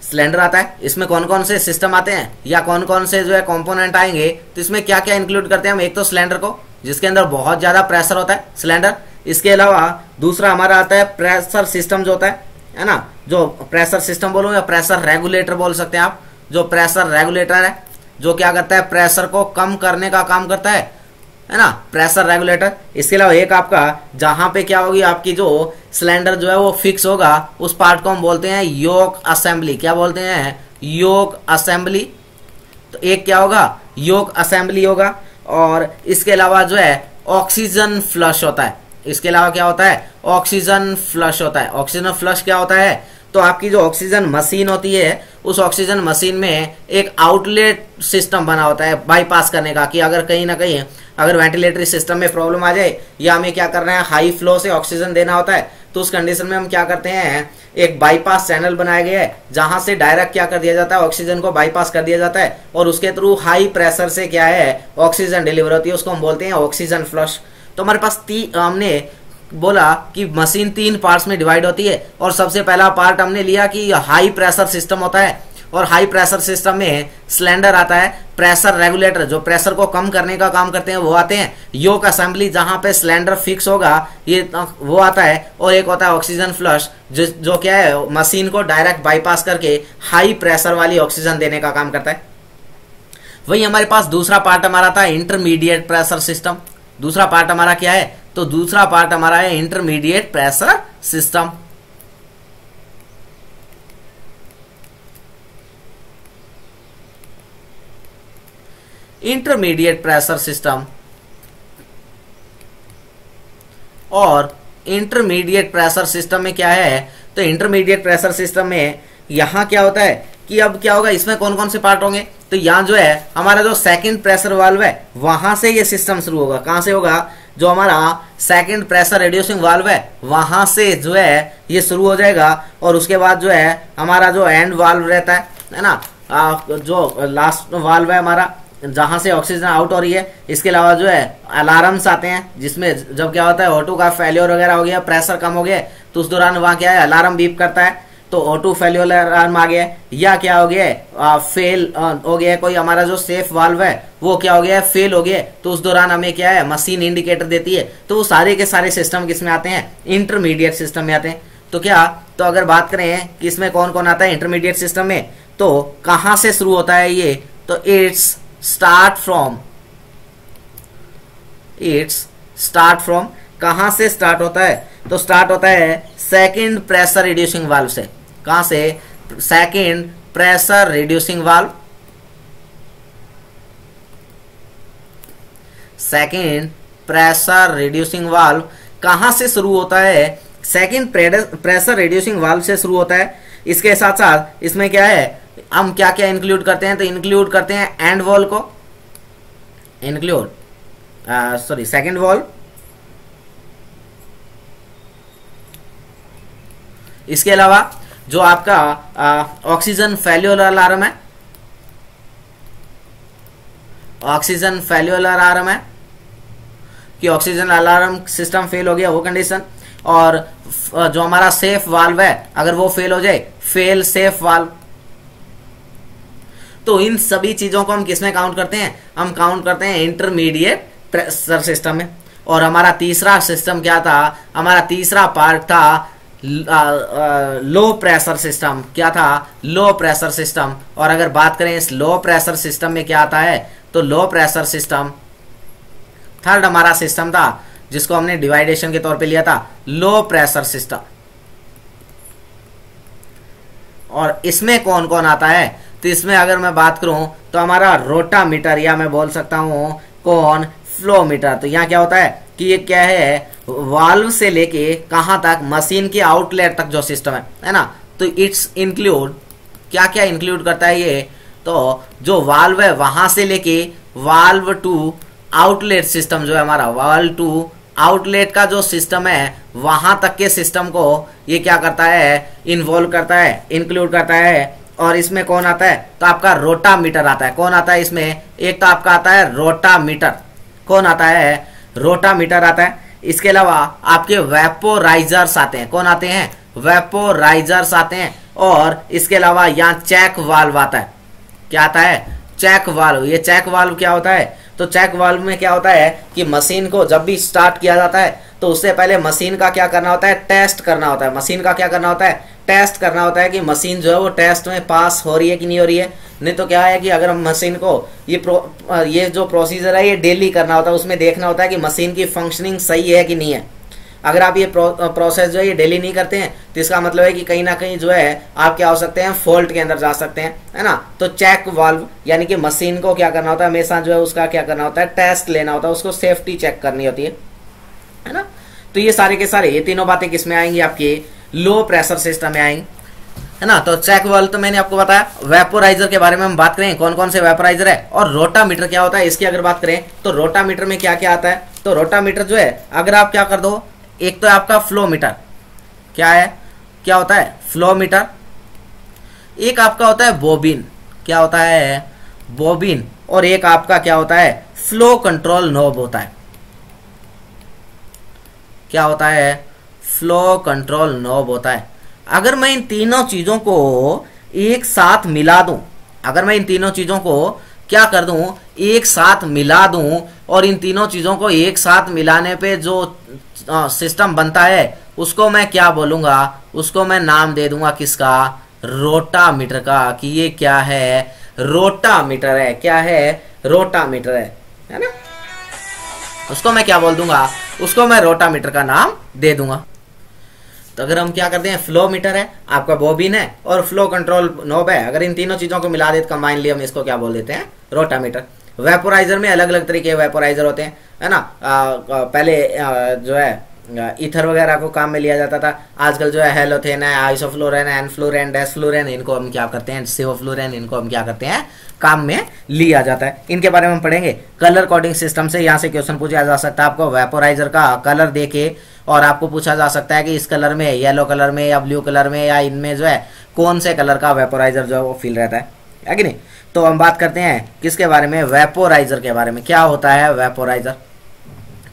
सिलेंडर आता है, इसमें कौन कौन से सिस्टम आते हैं या कौन कौन से जो है कंपोनेंट आएंगे, तो इसमें क्या क्या इंक्लूड करते हैं हम। एक तो सिलेंडर को, जिसके अंदर बहुत ज्यादा प्रेशर होता है सिलेंडर। इसके अलावा दूसरा हमारा आता है प्रेशर सिस्टम जो होता है ना, जो प्रेशर सिस्टम बोलो या प्रेशर रेगुलेटर बोल सकते हैं आप। जो प्रेशर रेगुलेटर है जो क्या करता है, प्रेशर को कम करने का काम करता है ना, प्रेशर रेगुलेटर। इसके अलावा एक आपका जहां पे क्या होगी, आपकी जो सिलेंडर जो है वो फिक्स होगा, उस पार्ट को हम बोलते हैं योक असेंबली। क्या बोलते हैं, योक असेंबली। तो एक क्या होगा, योक असेंबली होगा। और इसके अलावा जो है ऑक्सीजन फ्लश होता है। इसके अलावा क्या होता है, ऑक्सीजन फ्लश होता है। ऑक्सीजन फ्लश क्या होता है, तो आपकी जो ऑक्सीजन मशीन होती है उस ऑक्सीजन मशीन में एक आउटलेट सिस्टम बना होता है बाईपास करने का, कि अगर कहीं ना कहीं अगर वेंटिलेटरी सिस्टम में प्रॉब्लम आ जाए या हमें क्या करना है, हाई फ्लो से ऑक्सीजन देना होता है, तो उस कंडीशन में हम क्या करते हैं, एक बाईपास चैनल बनाया गया है जहां से डायरेक्ट क्या कर दिया जाता है, ऑक्सीजन को बाईपास कर दिया जाता है और उसके थ्रू हाई प्रेशर से क्या है ऑक्सीजन डिलीवर होती है। उसको हम बोलते हैं ऑक्सीजन फ्लश। तो हमारे पास हमने बोला कि मशीन 3 पार्ट्स में डिवाइड होती है, और सबसे पहला पार्ट हमने लिया कि हाई प्रेशर सिस्टम होता है। और हाई प्रेशर सिस्टम में सिलेंडर आता है, प्रेशर रेगुलेटर जो प्रेशर को कम करने का काम करते हैं वो आते हैं, योक असेंबली जहां पे सिलेंडर फिक्स होगा ये वो आता है, और एक होता है ऑक्सीजन फ्लश जो क्या है मशीन को डायरेक्ट बाईपास करके हाई प्रेशर वाली ऑक्सीजन देने का काम करता है। वही हमारे पास दूसरा पार्ट हमारा था इंटरमीडिएट प्रेशर सिस्टम। दूसरा पार्ट हमारा क्या है, तो दूसरा पार्ट हमारा है intermediate pressure system. Intermediate pressure system और इंटरमीडिएट प्रेशर सिस्टम में क्या है, तो इंटरमीडिएट प्रेशर सिस्टम में यहां क्या होता है कि अब क्या होगा, इसमें कौन कौन से पार्ट होंगे, तो यहां जो है हमारा जो सेकंड प्रेशर वाल्व है वहां से ये सिस्टम शुरू होगा। कहां से होगा, जो हमारा सेकंड प्रेशर रिड्यूसिंग वाल्व है वहां से जो है ये शुरू हो जाएगा। और उसके बाद जो है हमारा जो एंड वाल्व रहता है ना, जो लास्ट वाल्व है हमारा जहां से ऑक्सीजन आउट हो रही है। इसके अलावा जो है अलार्म्स आते हैं, जिसमें जब क्या होता है O2 का फेलियर वगैरह हो गया, प्रेशर कम हो गया, तो उस दौरान वहां क्या है अलार्म बीप करता है। तो O2 फेल्योर अलार्म आ गया है, या क्या हो गया है फेल हो गया है, कोई हमारा जो सेफ वाल्व है वो क्या हो गया है फेल हो गया है, तो उस दौरान हमें क्या है मशीन इंडिकेटर देती है। तो वो सारे के सारे सिस्टम किसमें आते हैं, इंटरमीडिएट सिस्टम में आते हैं। तो क्या, तो अगर बात करें कि इसमें कौन कौन आता है इंटरमीडिएट सिस्टम में, तो कहां से शुरू होता है ये, तो इट्स स्टार्ट फ्रॉम कहां से स्टार्ट होता है, तो स्टार्ट होता है सेकंड प्रेशर रिड्यूसिंग वाल्व से। कहां से, second pressure reducing valve, second pressure reducing valve कहां से शुरू होता है, सेकंड प्रेशर रिड्यूसिंग वाल्व से शुरू होता है। इसके साथ साथ इसमें क्या है, हम क्या क्या इंक्लूड करते हैं, तो इंक्लूड करते हैं एंड वॉल्व को, इंक्लूड सेकंड वॉल्व, इसके अलावा जो आपका ऑक्सीजन फेल्योर अलार्म है, ऑक्सीजन फेल्योर अलार्म है कि ऑक्सीजन अलार्म सिस्टम फेल हो गया वो कंडीशन, और जो हमारा सेफ वाल्व है अगर वो फेल हो जाए, फेल सेफ वाल्व। तो इन सभी चीजों को हम किसमें काउंट करते हैं, हम काउंट करते हैं इंटरमीडिएट प्रेशर सिस्टम में। और हमारा तीसरा सिस्टम क्या था, हमारा तीसरा पार्ट था लो प्रेशर सिस्टम। क्या था, लो प्रेशर सिस्टम। और अगर बात करें इस लो प्रेशर सिस्टम में क्या आता है, तो लो प्रेशर सिस्टम थर्ड हमारा सिस्टम था जिसको हमने डिवाइडेशन के तौर पे लिया था, लो प्रेशर सिस्टम। और इसमें कौन कौन आता है, तो इसमें अगर मैं बात करूं तो हमारा रोटामीटर, या मैं बोल सकता हूं कौन, फ्लो मीटर। तो यहाँ क्या होता है कि ये क्या है, वाल्व से लेके कहां तक, मशीन के आउटलेट तक जो सिस्टम है ना, तो इट्स इंक्लूड, क्या क्या इंक्लूड करता है ये, तो जो वाल्व है वहां से लेके वाल्व टू आउटलेट सिस्टम जो है हमारा, वाल्व टू आउटलेट का जो सिस्टम है वहां तक के सिस्टम को ये क्या करता है, इन्वॉल्व करता है, इंक्लूड करता है। और इसमें कौन आता है, तो आपका रोटामीटर आता है। कौन आता है इसमें, एक तो आपका आता है रोटामीटर, कौन आता है, रोटामीटर आता है। इसके अलावा आपके वेपोराइजर्स आते हैं, कौन आते हैं, वेपोराइजर्स आते हैं। और इसके अलावा यहाँ चेक वाल्व आता है, क्या आता है, चेक वाल्व। ये चेक वाल्व क्या होता है, तो चेक वाल्व में क्या होता है कि मशीन को जब भी स्टार्ट किया जाता है तो उससे पहले मशीन का क्या करना होता है, टेस्ट करना होता है। मशीन का क्या करना होता है, टेस्ट करना होता है कि मशीन जो है वो टेस्ट में पास हो रही है कि नहीं हो रही है। नहीं तो क्या है कि अगर हम मशीन को ये जो प्रोसीजर है ये डेली करना होता है, उसमें देखना होता है कि मशीन की फंक्शनिंग सही है कि नहीं है। अगर आप ये प्रोसेस जो है ये डेली नहीं करते हैं तो इसका मतलब है कि कहीं ना कहीं जो है आप क्या हो सकते हैं, फॉल्ट के अंदर जा सकते हैं, है ना। तो चेक वाल्व यानी कि मशीन को क्या करना होता है, हमेशा जो है उसका क्या करना होता है, टेस्ट लेना होता है, उसको सेफ्टी चेक करनी होती है ना। तो ये सारे के सारे ये तीनों बातें किसमें आएंगी, आपके लो प्रेशर सिस्टम में आएंगी, है ना। तो चेक वाल्व तो मैंने आपको बताया। वेपोराइजर के बारे में हम बात करें, कौन कौन से वेपोराइजर है। और रोटामीटर क्या होता है, इसकी अगर बात करें तो रोटामीटर में क्या क्या आता है, तो रोटामीटर जो है अगर आप क्या कर दो, एक तो आपका फ्लो मीटर, क्या है, क्या होता है, फ्लो मीटर। एक आपका होता है बोबिन, क्या होता है, बोबिन। और एक आपका क्या होता है, फ्लो कंट्रोल नॉब होता है, क्या होता है, फ्लो कंट्रोल नॉब होता है। अगर मैं इन तीनों चीजों को एक साथ मिला दूं, अगर मैं इन तीनों चीजों को क्या कर दूं, एक साथ मिला दूं, और इन तीनों चीजों को एक साथ मिलाने पे जो सिस्टम बनता है उसको मैं क्या बोलूंगा, उसको मैं नाम दे दूंगा किसका, रोटामीटर का। कि ये क्या है, रोटामीटर है, क्या है, रोटामीटर है ना। उसको मैं क्या बोल दूंगा, उसको मैं रोटामीटर का नाम दे दूंगा। तो अगर हम क्या करते हैं, फ्लो मीटर है, आपका बोबिन है और फ्लो कंट्रोल नॉब है, अगर इन तीनों चीजों को मिला देते कंबाइनली हम इसको क्या बोल देते हैं, रोटामीटर। वेपोराइजर में अलग अलग तरीके के वेपोराइजर होते हैं, है ना। पहले जो है ईथर वगैरह को काम में लिया जाता था, आजकल जो है हेलोथेन है, आइसोफ्लोरेन है, एनफ्लोरेन, डेसफ्लोरेन, इनको हम क्या करते हैं, सेवोफ्लोरेन, इनको हम क्या करते हैं, काम में लिया जाता है। इनके बारे में हम पढ़ेंगे। कलर कोडिंग सिस्टम से यहाँ से क्वेश्चन पूछा जा सकता है आपको, वेपोराइजर का कलर देके, और आपको पूछा जा सकता है कि इस कलर में, येलो कलर में या ब्लू कलर में या इनमें जो है कौन से कलर का वेपोराइजर जो है वो फील रहता है कि नहीं। तो हम बात करते हैं किसके बारे में, वेपोराइजर के बारे में। क्या होता है वेपोराइजर,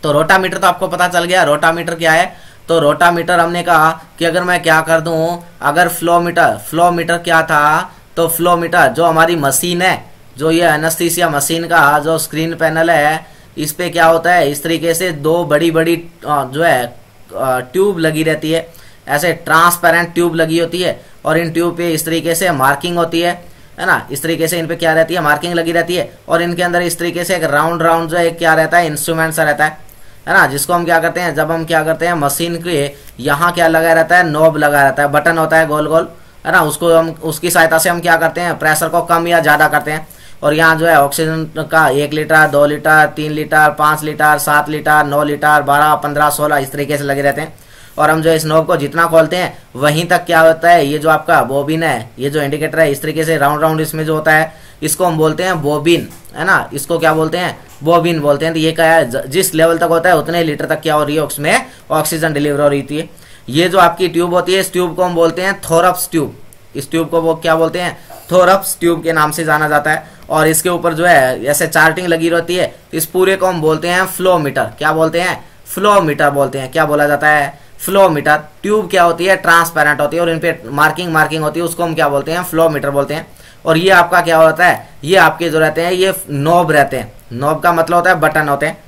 तो रोटामीटर तो आपको पता चल गया। रोटामीटर क्या है, तो रोटामीटर हमने कहा कि अगर मैं क्या कर दूं, अगर फ्लोमीटर क्या था, तो फ्लोमीटर जो हमारी मशीन है, जो ये एनेस्थीसिया मशीन का जो स्क्रीन पैनल है, इस पे क्या होता है, इस तरीके से दो बड़ी बड़ी जो है ट्यूब लगी रहती है, ऐसे ट्रांसपेरेंट ट्यूब लगी होती है, और इन ट्यूब पे इस तरीके से मार्किंग होती है ना, इस तरीके से इन पे क्या रहती है, मार्किंग लगी रहती है, और इनके अंदर इस तरीके से एक राउंड राउंड जो है क्या रहता है, इंस्ट्रूमेंट सा रहता है ना, जिसको हम क्या करते हैं, जब हम क्या करते हैं मशीन के यहाँ क्या लगा रहता है, नॉब लगा रहता है, बटन होता है गोल गोल, है ना, उसको हम उसकी सहायता से हम क्या करते हैं, प्रेशर को कम या ज्यादा करते हैं, और यहाँ जो है ऑक्सीजन का 1 litre 2 litre 3 litre 5 litre 7 litre 9 litre 12 15 16 इस तरीके से लगे रहते हैं, और हम जो इस नॉब को जितना खोलते हैं वहीं तक क्या होता है, ये जो आपका बोबिन है, ये जो इंडिकेटर है, इस तरीके से राउंड राउंड इसमें जो होता है, इसको हम बोलते हैं बोबिन, है ना, इसको क्या बोलते हैं, बोबिन बोलते हैं। तो ये क्या है, जिस लेवल तक होता है उतने लीटर तक क्या हो रही है, उसमें ऑक्सीजन डिलीवर हो रही है। ये जो आपकी ट्यूब होती है, इस ट्यूब को हम बोलते हैं थोरप्स ट्यूब, इस ट्यूब को वो क्या बोलते हैं, थोरप्स ट्यूब के नाम से जाना जाता है, और इसके ऊपर जो है ऐसे चार्टिंग लगी रहती है, इस पूरे को हम बोलते हैं फ्लोमीटर, क्या बोलते हैं, फ्लोमीटर बोलते हैं, क्या बोला जाता है, फ्लोमीटर। ट्यूब क्या होती है, ट्रांसपेरेंट होती है, और इन पे मार्किंग होती है, उसको हम क्या बोलते हैं, फ्लोमीटर बोलते हैं। और ये आपका क्या होता है, ये आपके जो रहते हैं ये नॉब रहते हैं, नॉब का मतलब होता है बटन होते हैं।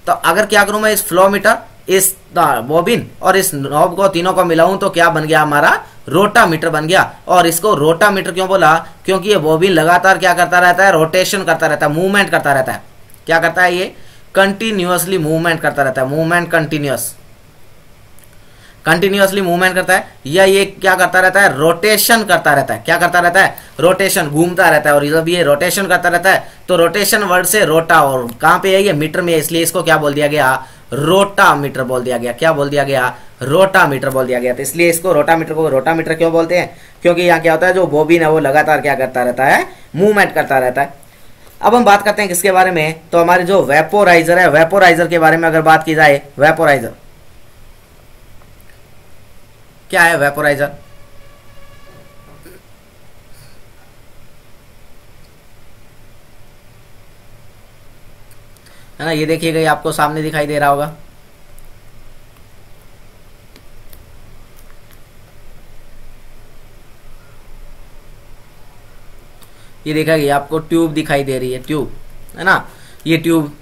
तो अगर क्या करूं मैं, इस फ्लोमीटर, इस बोबिन और इस नॉब को तीनों को मिलाऊं तो क्या बन गया, हमारा रोटामीटर बन गया। और इसको रोटामीटर क्यों बोला, क्योंकि ये बोबिन लगातार क्या करता रहता है, रोटेशन करता रहता है, मूवमेंट करता रहता है। क्या करता है, ये कंटिन्यूअसली मूवमेंट करता रहता है, मूवमेंट कंटिन्यूअसली मूवमेंट करता है, या ये क्या करता रहता है, रोटेशन करता रहता है। क्या करता रहता है, रोटेशन, घूमता रहता है। और जब ये रोटेशन करता रहता है तो रोटेशन वर्ड से रोटा, और कहां पे है, ये मीटर में, इसलिए इसको क्या बोल दिया गया, रोटामीटर बोल दिया गया। क्या बोल दिया गया, रोटामीटर बोल दिया गया। तो इसलिए इसको रोटामीटर को रोटामीटर क्यों बोलते हैं, क्योंकि यहाँ क्या होता है, जो बोबिन है वो लगातार क्या करता रहता है, मूवमेंट करता रहता है। अब हम बात करते हैं किसके बारे में, तो हमारे जो वेपोराइजर है, वेपोराइजर के बारे में अगर बात की जाए, वेपोराइजर क्या है, वेपोराइजर है ना, ये देखिएगा, ये आपको सामने दिखाई दे रहा होगा, ये देखा, ये आपको ट्यूब दिखाई दे रही है, ट्यूब है ना, ये ट्यूब,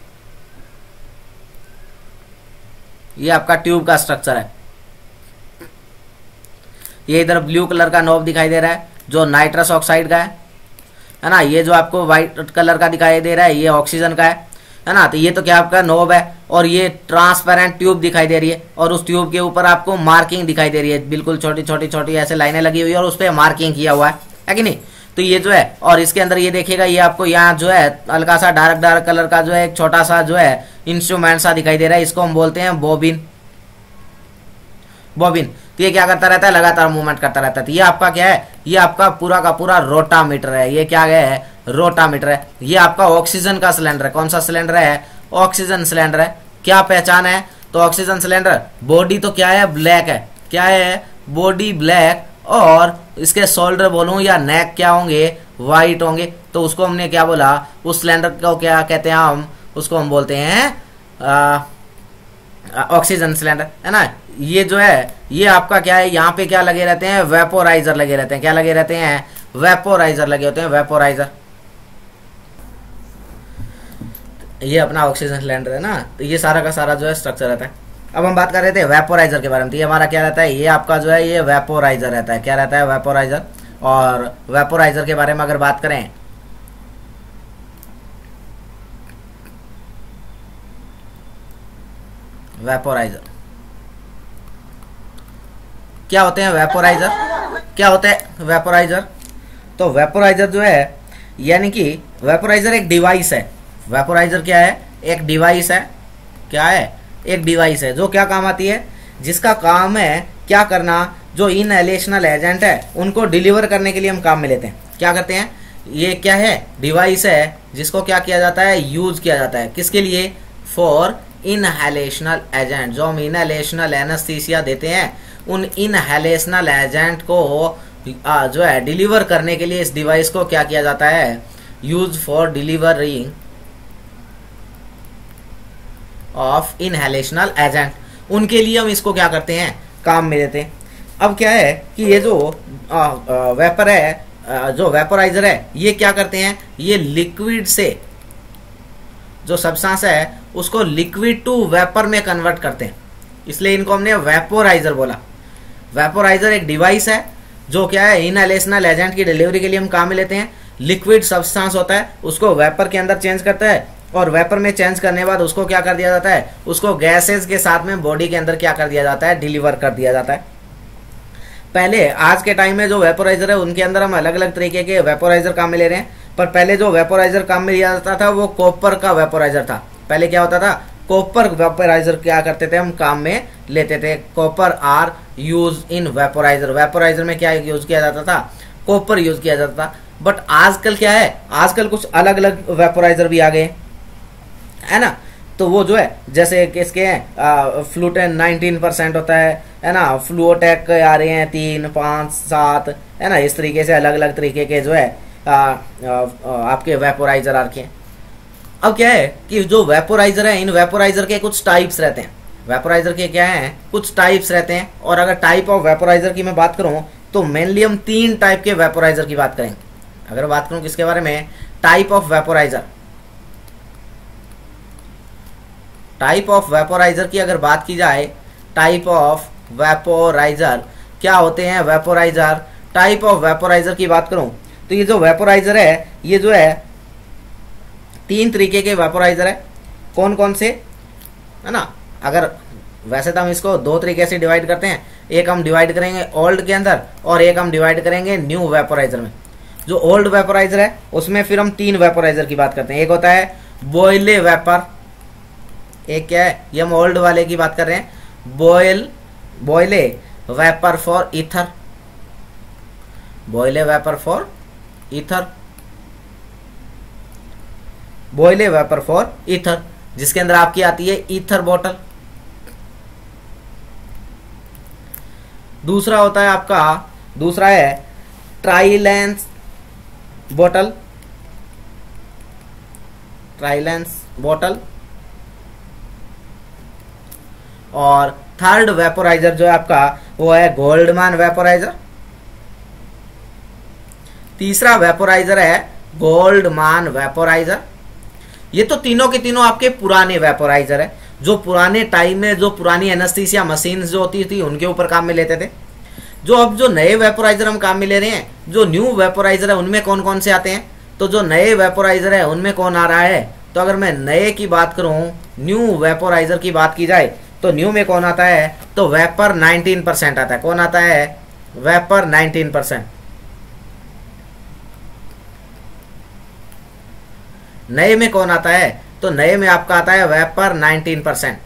ये आपका ट्यूब का स्ट्रक्चर है। ये इधर ब्लू कलर का नॉब दिखाई दे रहा है जो नाइट्रस ऑक्साइड का है ना, ये जो आपको व्हाइट कलर का दिखाई दे रहा है ये ऑक्सीजन का है ना। तो ये तो क्या आपका नॉब है, और ये ट्रांसपेरेंट ट्यूब दिखाई दे रही है, और उस ट्यूब के ऊपर आपको मार्किंग दिखाई दे रही है, बिल्कुल छोटी छोटी छोटी ऐसे लाइनें लगी हुई है, और उस पर मार्किंग किया हुआ है कि नहीं। तो ये जो है, और इसके अंदर ये देखिएगा, ये आपको यहाँ जो है हल्का सा डार्क कलर का जो है एक छोटा सा जो है इंस्ट्रूमेंट सा दिखाई दे रहा है, इसको हम बोलते हैं बोबिन। तो ये क्या करता रहता है, लगातार मूवमेंट करता रहता है। तो ये आपका क्या है, ये आपका पूरा का पूरा रोटामीटर है। ये क्या है, रोटामीटर है। ये आपका ऑक्सीजन का सिलेंडर है। कौन सा सिलेंडर है, ऑक्सीजन सिलेंडर है। क्या पहचान है, तो ऑक्सीजन सिलेंडर, बॉडी तो क्या है, ब्लैक है। क्या है, बॉडी ब्लैक, और इसके शोल्डर बोलूं या नेक क्या होंगे, व्हाइट होंगे। तो उसको हमने क्या बोला, उस सिलेंडर को क्या कहते हैं, हम उसको हम बोलते हैं ऑक्सीजन सिलेंडर, है ना। ये जो है, ये आपका क्या है, यहाँ पे क्या लगे रहते हैं, वेपोराइजर लगे रहते हैं। क्या लगे रहते हैं, वेपोराइजर लगे होते हैं, वेपोराइजर। ये अपना ऑक्सीजन सिलेंडर है ना। तो ये सारा का सारा जो है स्ट्रक्चर रहता है। अब हम बात कर रहे थे वेपोराइजर के बारे में। तो ये हमारा क्या रहता है, ये आपका जो है ये वेपोराइजर रहता है। क्या रहता है, वेपोराइजर। और वेपोराइजर के बारे में अगर बात करें, वेपोराइजर क्या होते हैं, वेपोराइजर क्या होते हैं, वेपोराइजर। तो वेपोराइजर जो है, यानी कि वेपोराइजर एक डिवाइस है। वेपोराइजर क्या है, एक डिवाइस है। क्या है, एक डिवाइस है जो क्या काम आती है, जिसका काम है क्या करना, जो इनहेलेशनल एजेंट है उनको डिलीवर करने के लिए हम काम में लेते हैं। क्या करते हैं, ये क्या है, डिवाइस है जिसको क्या किया जाता है, यूज किया जाता है। किसके लिए, फॉर इनहेलेशनल एजेंट। जो हम इनहेलेशनल एनेस्थीसिया देते हैं, उन इनहेलेशनल एजेंट को जो है डिलीवर करने के लिए इस डिवाइस को क्या किया जाता है, use for delivering of inhalational agent. उनके लिए हम इसको क्या करते हैं, काम में लेते हैं। अब क्या है कि ये जो वेपर है, जो वेपोराइजर है, ये क्या करते हैं, ये लिक्विड से जो सब्सटेंस है उसको लिक्विड टू वेपर में कन्वर्ट करते हैं, इसलिए इनको हमने वेपोराइजर बोला। वेपोराइजर एक डिवाइस है जो क्या है, इनहेलेशनल एजेंट की डिलीवरी के लिए हम काम में लेते हैं। लिक्विड सब्सटेंस होता है, उसको वेपर के अंदर चेंज करता है, और वेपर में चेंज करने के बाद उसको क्या कर दिया जाता है, उसको गैसेस के साथ में बॉडी के अंदर क्या कर दिया जाता है, डिलीवर कर दिया जाता है। पहले आज के टाइम में जो वेपोराइजर है उनके अंदर हम अलग अलग तरीके के वेपोराइजर काम में ले रहे हैं, पर पहले जो वेपोराइजर काम में लिया जाता था वो कॉपर का वेपोराइजर था। पहले क्या होता था, कॉपर वेपोराइजर क्या करते थे हम काम में लेते थे। Copper are use in vaporiser, vaporiser में क्या यूज किया जाता था, कॉपर यूज किया जाता था। बट आजकल क्या है, आजकल कुछ अलग अलग वेपोराइजर भी आ गए है ना। तो वो जो है जैसे किसके हैं, फ्लूटेन 19% होता है ना, फ्लूओटेक आ रहे हैं 3, 5, 7 है ना, इस तरीके से अलग अलग तरीके के जो है आपके वेपोराइजर आ रखे हैं। अब क्या है कि जो वेपोराइजर है, इन वेपोराइजर के कुछ टाइप्स रहते हैं। वेपोराइजर के क्या हैं, कुछ टाइप्स रहते हैं। और अगर टाइप ऑफ वेपोराइजर की मैं बात करूं तो मेनली हम 3 टाइप के वेपोराइजर की बात करेंगे। अगर बात करूं किसके बारे में, type of vaporiser, type of vaporiser की अगर बात की जाए, टाइप ऑफ वेपोराइजर क्या होते हैं, वेपोराइजर टाइप ऑफ वेपोराइजर की बात करूं तो ये जो वेपोराइजर है, ये जो है 3 तरीके के वेपोराइजर है। कौन कौन से है ना, अगर वैसे तो हम इसको 2 तरीके से डिवाइड करते हैं, एक हम डिवाइड करेंगे ओल्ड के अंदर और एक हम डिवाइड करेंगे न्यू वेपोराइजर में। जो ओल्ड वेपोराइजर है उसमें फिर हम 3 वेपोराइजर की बात करते हैं। एक होता है बॉयले वेपर, एक क्या है, ये हम ओल्ड वाले की बात कर रहे हैं, Boyle vapour for ether, Boyle vapour for ether, Boyle vapour for ether, जिसके अंदर आपकी आती है ईथर बॉटल। दूसरा होता है आपका, दूसरा है ट्राइलेंस बॉटल, ट्राइलेंस बॉटल। और थर्ड वेपोराइजर जो है आपका वो है गोल्डमैन वेपोराइजर। तीसरा वेपोराइजर है गोल्डमैन वेपोराइजर। ये तो तीनों के तीनों आपके पुराने वेपोराइजर है, जो पुराने टाइम में जो पुरानी एनेस्थीसिया मशीन्स जो होती थी उनके ऊपर काम में लेते थे। जो अब जो नए वेपोराइजर हम काम में ले रहे हैं, जो न्यू वेपोराइजर है, उनमें कौन कौन से आते हैं, तो जो नए वेपोराइजर है उनमें कौन आ रहा है, तो अगर मैं नए की बात करूं, न्यू वेपोराइजर की बात की जाए तो न्यू में कौन आता है, तो वेपर 19% आता है। कौन आता है, वेपर 19%। नए में कौन आता है, तो नए में आपका आता है वेपर 19%।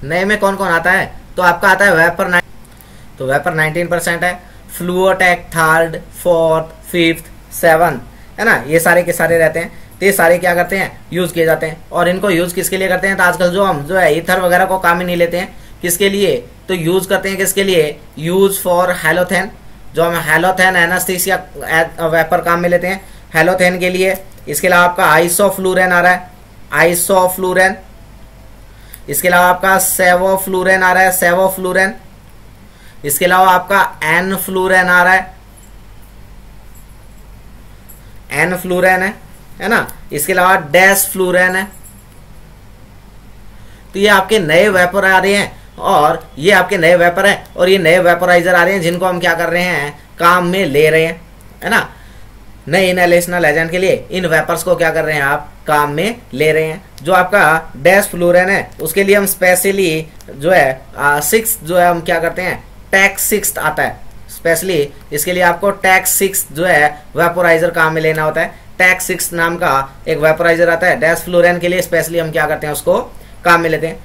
नए में कौन कौन आता है, तो आपका आता है वेपर, तो वेपर 19% है। फ्लूओटेक 3rd, 4th, 5th, 7th है ना, ये सारे के सारे रहते हैं। तो ये सारे क्या करते हैं, यूज किए जाते हैं। और इनको यूज किसके लिए करते हैं, तो आजकल जो हम जो है ईथर वगैरह को काम ही नहीं लेते हैं। किसके लिए, तो यूज करते हैं किसके लिए, यूज फॉर हेलोथेन, जो हम हेलोथेन एनास्थीसिया वेपर काम में लेते हैं, हेलोथेन के लिए। इसके अलावा आपका आइसोफ्लूरेन आ रहा है, आइसोफ्लूरेन। इसके अलावा आपका सेवोफ्लूरेन आ रहा है, सेवोफ्लूरेन। इसके अलावा आपका एनफ्लूरेन आ रहा है, एनफ्लूरेन है ना। इसके अलावा डेसफ्लूरेन है। तो ये आपके नए वेपर आ रहे हैं, और ये आपके नए वेपर है, और ये नए वेपराइजर आ रहे हैं जिनको हम क्या कर रहे हैं, काम में ले रहे हैं, है ना। नए इनहेलेशनल एजेंट के लिए इन वेपर्स को क्या कर रहे हैं, आप काम में ले रहे हैं। जो आपका डेसफ्लूरेन है उसके लिए हम स्पेशली जो है 6 जो है हम क्या करते हैं, टैक्स 6 आता है स्पेशली, इसके लिए आपको टैक्स 6 जो है वेपोराइजर काम में लेना होता है। टैक्स 6 नाम का एक वेपोराइजर आता है, डेसफ्लूरेन के लिए स्पेशली हम क्या करते हैं, उसको काम में लेते हैं।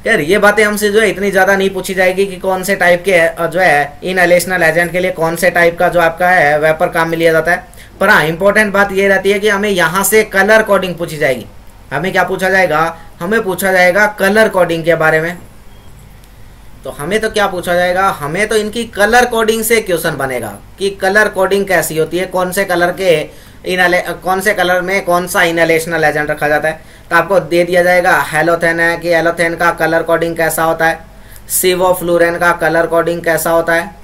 यार ये बातें हमसे जो है इतनी ज्यादा नहीं पूछी जाएगी कि कौन से टाइप के जो है इनहेलेशनल एजेंट के लिए कौन से टाइप का जो आपका है वेपर काम में लिया जाता है। पर हाँ इंपॉर्टेंट बात ये रहती है कि हमें यहाँ से कलर कोडिंग पूछी जाएगी। हमें क्या पूछा जाएगा, हमें पूछा जाएगा कलर कोडिंग के बारे में। तो हमें तो क्या पूछा जाएगा, हमें तो इनकी कलर कोडिंग से क्वेश्चन बनेगा कि कलर कोडिंग कैसी होती है, कौन से कलर में कौन सा इनहेलेशनल एजेंट रखा जाता है। तो आपको दे दिया जाएगा हेलोथेन है कि हेलोथेन का कलर कोडिंग कैसा होता है, सिवोफ्लुरेन का कलर कोडिंग कैसा होता है,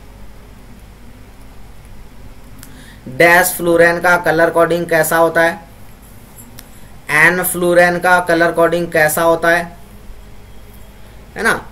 डैश फ्लूरेन का कलर कोडिंग कैसा होता है, एन फ्लूरेन का कलर कोडिंग कैसा होता है ना।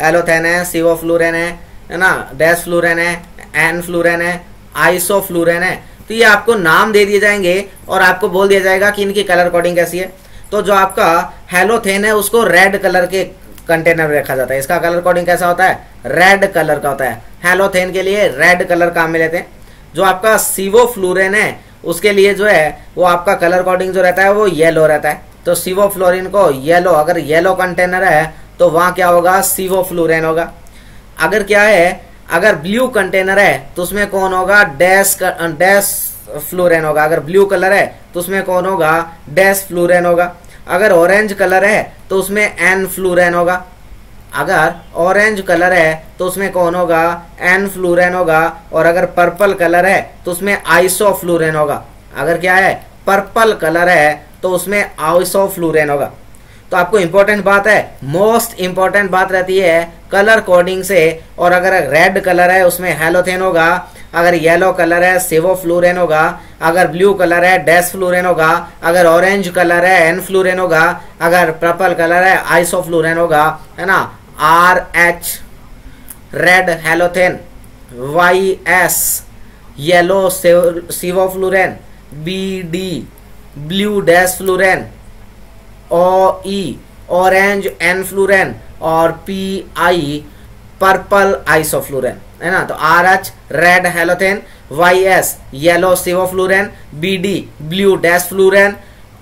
एलोथेन है, सिवोफ्लूरेन है ना, डैश फ्लूरेन है, एन फ्लूरेन है, आइसोफ्लूरेन है। तो ये आपको नाम दे दिए जाएंगे और आपको बोल दिया जाएगा कि इनकी कलर कोडिंग कैसी है। तो जो आपका हेलोथेन है उसको रेड कलर के कंटेनर में रखा जाता है, इसका कलर कोडिंग कैसा होता है, रेड कलर का होता है। हेलोथेन के लिए रेड कलर काम में लेते हैं। जो आपका सिवोफ्लूरेन है उसके लिए जो है वो आपका कलर कोडिंग जो रहता है वो येलो रहता है। तो सिवोफ्लोरिन को येलो, अगर येलो कंटेनर है तो वहां क्या होगा, सिवोफ्लूरेन होगा। अगर क्या है, अगर ब्लू कंटेनर है तो उसमें कौन होगा, डैश फ्लूरेन होगा। अगर ब्लू कलर है तो उसमें कौन होगा, डैश फ्लूरेन होगा। अगर ऑरेंज कलर है तो उसमें एन फ्लूरेन होगा। अगर ऑरेंज कलर है तो उसमें कौन होगा, एन फ्लूरेन होगा। और अगर पर्पल कलर है तो उसमें आइसोफ्लूरेन होगा। अगर क्या है, पर्पल कलर है तो उसमें आइसोफ्लूरेन होगा। तो आपको इंपॉर्टेंट बात है, मोस्ट इंपॉर्टेंट बात रहती है कलर कोडिंग से। और अगर रेड कलर है उसमें हेलोथेन होगा, अगर येलो कलर है सिवोफ्लूरेन होगा, अगर ब्लू कलर है डैश फ्लूरेन होगा, अगर ऑरेंज कलर है एन फ्लूरेन होगा, अगर पर्पल कलर है आइसोफ्लूरेन होगा, है ना। RH red halothane, YS yellow sevoflurane, BD blue desflurane, OE orange enflurane और PI पर्पल आइसोफ्लूरेन, है ना। तो RH red halothane, YS yellow sevoflurane, BD blue desflurane,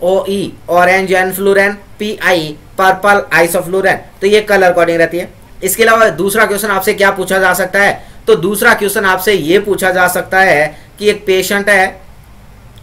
OE orange enflurane, PI purple isoflurane. तो ये colour coding रहती है। इसके अलावा दूसरा क्वेश्चन आपसे क्या पूछा जा सकता है, तो दूसरा क्वेश्चन आपसे ये पूछा जा सकता है कि एक पेशेंट है,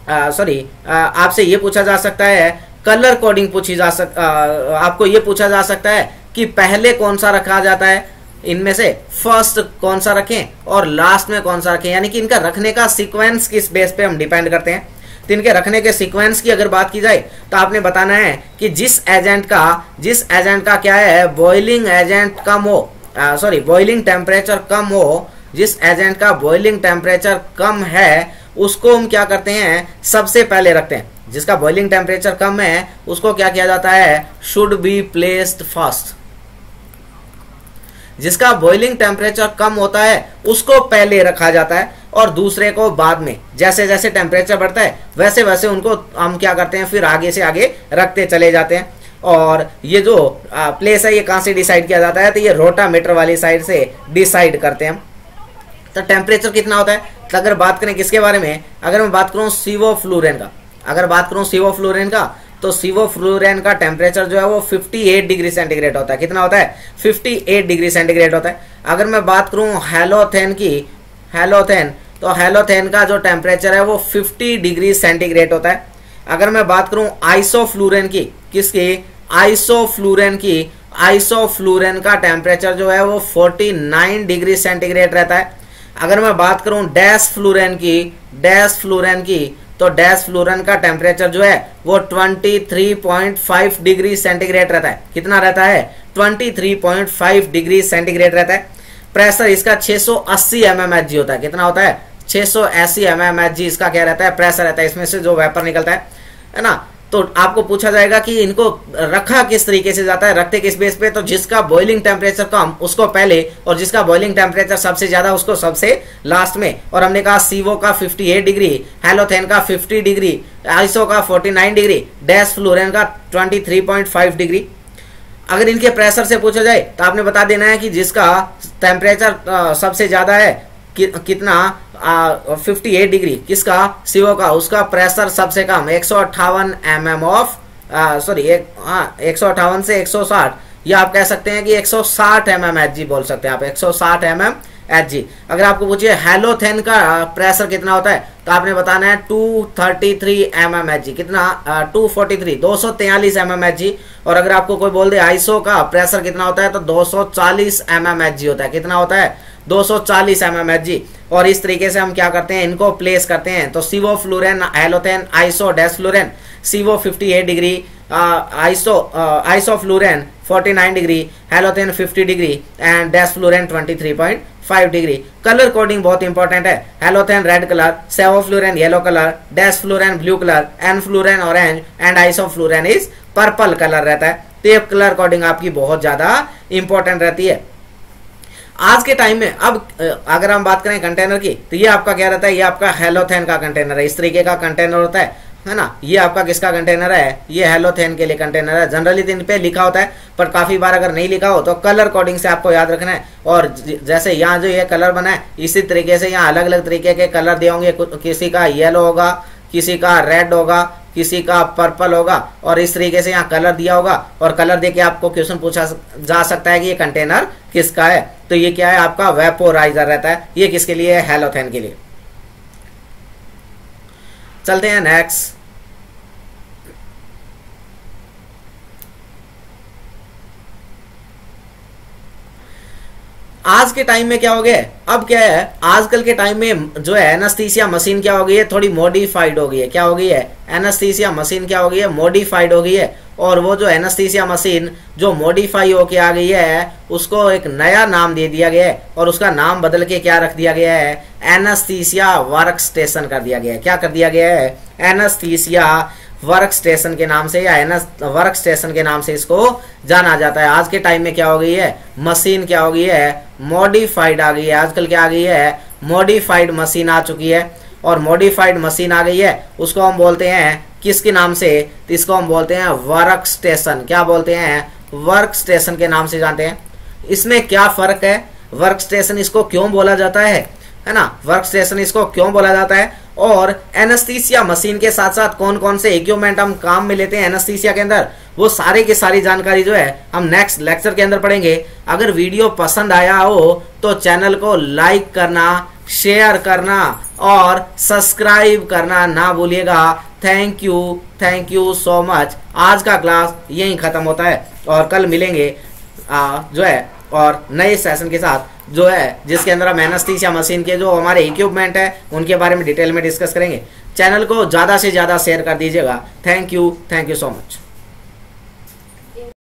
आपसे ये पूछा जा सकता है, कलर कोडिंग पूछी जा आपको ये पूछा जा सकता है कि पहले कौन सा रखा जाता है, इनमें से फर्स्ट कौन सा रखें और लास्ट में कौन सा रखें, यानी कि इनका रखने का सीक्वेंस किस बेस पे हम डिपेंड करते हैं। तो इनके रखने के सीक्वेंस की अगर बात की जाए तो आपने बताना है कि जिस एजेंट का क्या है, बॉइलिंग एजेंट कम हो, बॉइलिंग टेम्परेचर कम हो, जिस एजेंट का बॉइलिंग टेम्परेचर कम है उसको हम क्या करते हैं, सबसे पहले रखते हैं। जिसका बॉइलिंग टेम्परेचर कम है उसको क्या किया जाता है, शुड बी प्लेस्ड फर्स्ट। जिसका बॉइलिंग टेम्परेचर कम होता है उसको पहले रखा जाता है और दूसरे को बाद में। जैसे जैसे टेम्परेचर बढ़ता है वैसे वैसे उनको हम क्या करते हैं, फिर आगे से आगे रखते चले जाते हैं। और ये जो प्लेस है ये कहां से डिसाइड किया जाता है, तो ये रोटामीटर वाली साइड से डिसाइड करते हैं। तो टेम्परेचर कितना होता है, तो अगर बात करें किसके बारे में, अगर मैं बात करूं सिवोफ्लूरेन का, तो सिवोफ्लूरेन का टेम्परेचर जो है वो 58 डिग्री सेंटीग्रेड होता है। कितना होता है, 58 डिग्री सेंटीग्रेड होता है। अगर मैं बात करूं हेलोथेन तो हेलोथेन का जो टेम्परेचर है वो 50 डिग्री सेंटीग्रेड होता है। अगर मैं बात करूं आइसोफ्लूरेन की, किसकी, आइसोफ्लूरेन का टेम्परेचर जो है वो 49 डिग्री सेंटीग्रेड रहता है। अगर मैं बात करूं डैश फ्लूरेन की, तो डैश फ्लूरेन का टेम्परेचर जो है वो 23.5 डिग्री सेंटीग्रेड रहता है। कितना रहता है, 23.5 डिग्री सेंटीग्रेड रहता है। प्रेशर इसका 680 mmHg होता है। कितना होता है, 680 mmHg इसका क्या रहता है, प्रेशर रहता है, इसमें से जो वेपर निकलता है ना। तो आपको पूछा जाएगा कि इनको रखा किस तरीके से जाता है, रखते किस बेस पे, तो जिसका बॉइलिंग टेम्परेचर कम उसको पहले और जिसका बॉइलिंग टेम्परेचर सबसे ज्यादा उसको सबसे लास्ट में। और हमने कहा सीवो का 58 डिग्री, हेलोथेन का 50 डिग्री, आइसो का 49 डिग्री, डैश फ्लूरेन का 23.5 डिग्री। अगर इनके प्रेशर से पूछा जाए तो आपने बता देना है कि जिसका टेम्परेचर सबसे ज्यादा है कितना, 58 डिग्री, किसका, सीओ का, उसका प्रेशर सबसे कम 158 mm ऑफ 158 से 160, या आप कह सकते हैं कि 160 mmHg बोल सकते हैं आप, 160 mmHg। अगर आपको पूछिए हेलोथेन का प्रेशर कितना होता है तो आपने बताना है 233 mmHg, कितना 243 243 mmHg। और अगर आपको कोई बोल दे आईसो का प्रेशर कितना होता है तो 240 mmHg होता है। कितना होता है 240 mmHg। और इस तरीके से हम क्या करते हैं, इनको प्लेस करते हैं। तो sevoflurane halothane iso desflurane, sevo 58 degree, isoflurane 49 degree, halothane 50 degree and desflurane 23.5 degree. Colour coding बहुत इंपॉर्टेंट है। Halothane red colour, sevoflurane yellow colour, desflurane blue colour, enflurane orange and isoflurane is purple colour रहता है। तो ये colour coding आपकी बहुत ज्यादा important रहती है आज के टाइम में। अब अगर हम बात करें कंटेनर की, तो ये आपका क्या रहता है, ये आपका हेलोथेन का कंटेनर है। इस तरीके का कंटेनर होता है ना। ये आपका किसका कंटेनर है, ये हेलोथेन के लिए कंटेनर है। जनरली इन पे लिखा होता है, पर काफी बार अगर नहीं लिखा हो तो कलर कोडिंग से आपको याद रखना है। और जैसे यहाँ जो ये कलर बना है, इसी तरीके से यहाँ अलग अलग तरीके के कलर दिए होंगे। किसी का येलो होगा, किसी का रेड होगा, किसी का पर्पल होगा, और इस तरीके से यहाँ कलर दिया होगा। और कलर देके आपको क्वेश्चन पूछा जा सकता है कि ये कंटेनर किसका है। तो ये क्या है, आपका वेपोराइजर रहता है। ये किसके लिए है, हेलोथेन के लिए। चलते हैं नेक्स्ट। आज के टाइम में क्या हो गया है, अब क्या है, आजकल के टाइम में जो है एनेस्थीसिया मशीन क्या हो गई है, थोड़ी मॉडिफाइड हो गई है। क्या हो गई है, एनेस्थीसिया मशीन क्या हो गई है, मॉडिफाइड हो गई है। और वो जो एनेस्थीसिया मशीन जो मॉडिफाई होके आ गई है, उसको एक नया नाम दे दिया गया है। और उसका नाम बदल के क्या रख दिया गया है, एनेस्थीसिया वर्क स्टेशन कर दिया गया है। क्या कर दिया गया है, एनेस्थीसिया वर्क स्टेशन के नाम से, या वर्क स्टेशन के नाम से इसको जाना जाता है। आज के टाइम में क्या हो गई है, मशीन क्या हो गई है, मॉडिफाइड आ गई है। आजकल क्या आ गई है, मॉडिफाइड मशीन आ चुकी है। और मॉडिफाइड मशीन आ गई है, उसको हम बोलते हैं किसके नाम से, तो इसको हम बोलते हैं वर्क स्टेशन। क्या बोलते हैं, वर्क स्टेशन के नाम से जानते हैं। इसमें क्या फर्क है, वर्क स्टेशन इसको क्यों बोला जाता है ना, वर्क स्टेशन इसको क्यों बोला जाता है। और एनेस्थीसिया मशीन के साथ साथ कौन कौन से इक्विपमेंट हम काम में लेते हैं एनेस्थीसिया के अंदर, वो सारे की सारी जानकारी जो है हम नेक्स्ट लेक्चर के अंदर पढ़ेंगे। अगर वीडियो पसंद आया हो तो चैनल को लाइक करना, शेयर करना और सब्सक्राइब करना ना भूलिएगा। Thank you so much. आज का क्लास यहीं खत्म होता है और कल मिलेंगे जो है और नए सेशन के साथ जो है, जिसके अंदर हम एनेस्थीसिया मशीन के जो हमारे इक्विपमेंट है उनके बारे में डिटेल में डिस्कस करेंगे। चैनल को ज्यादा से ज्यादा शेयर कर दीजिएगा। Thank you so much.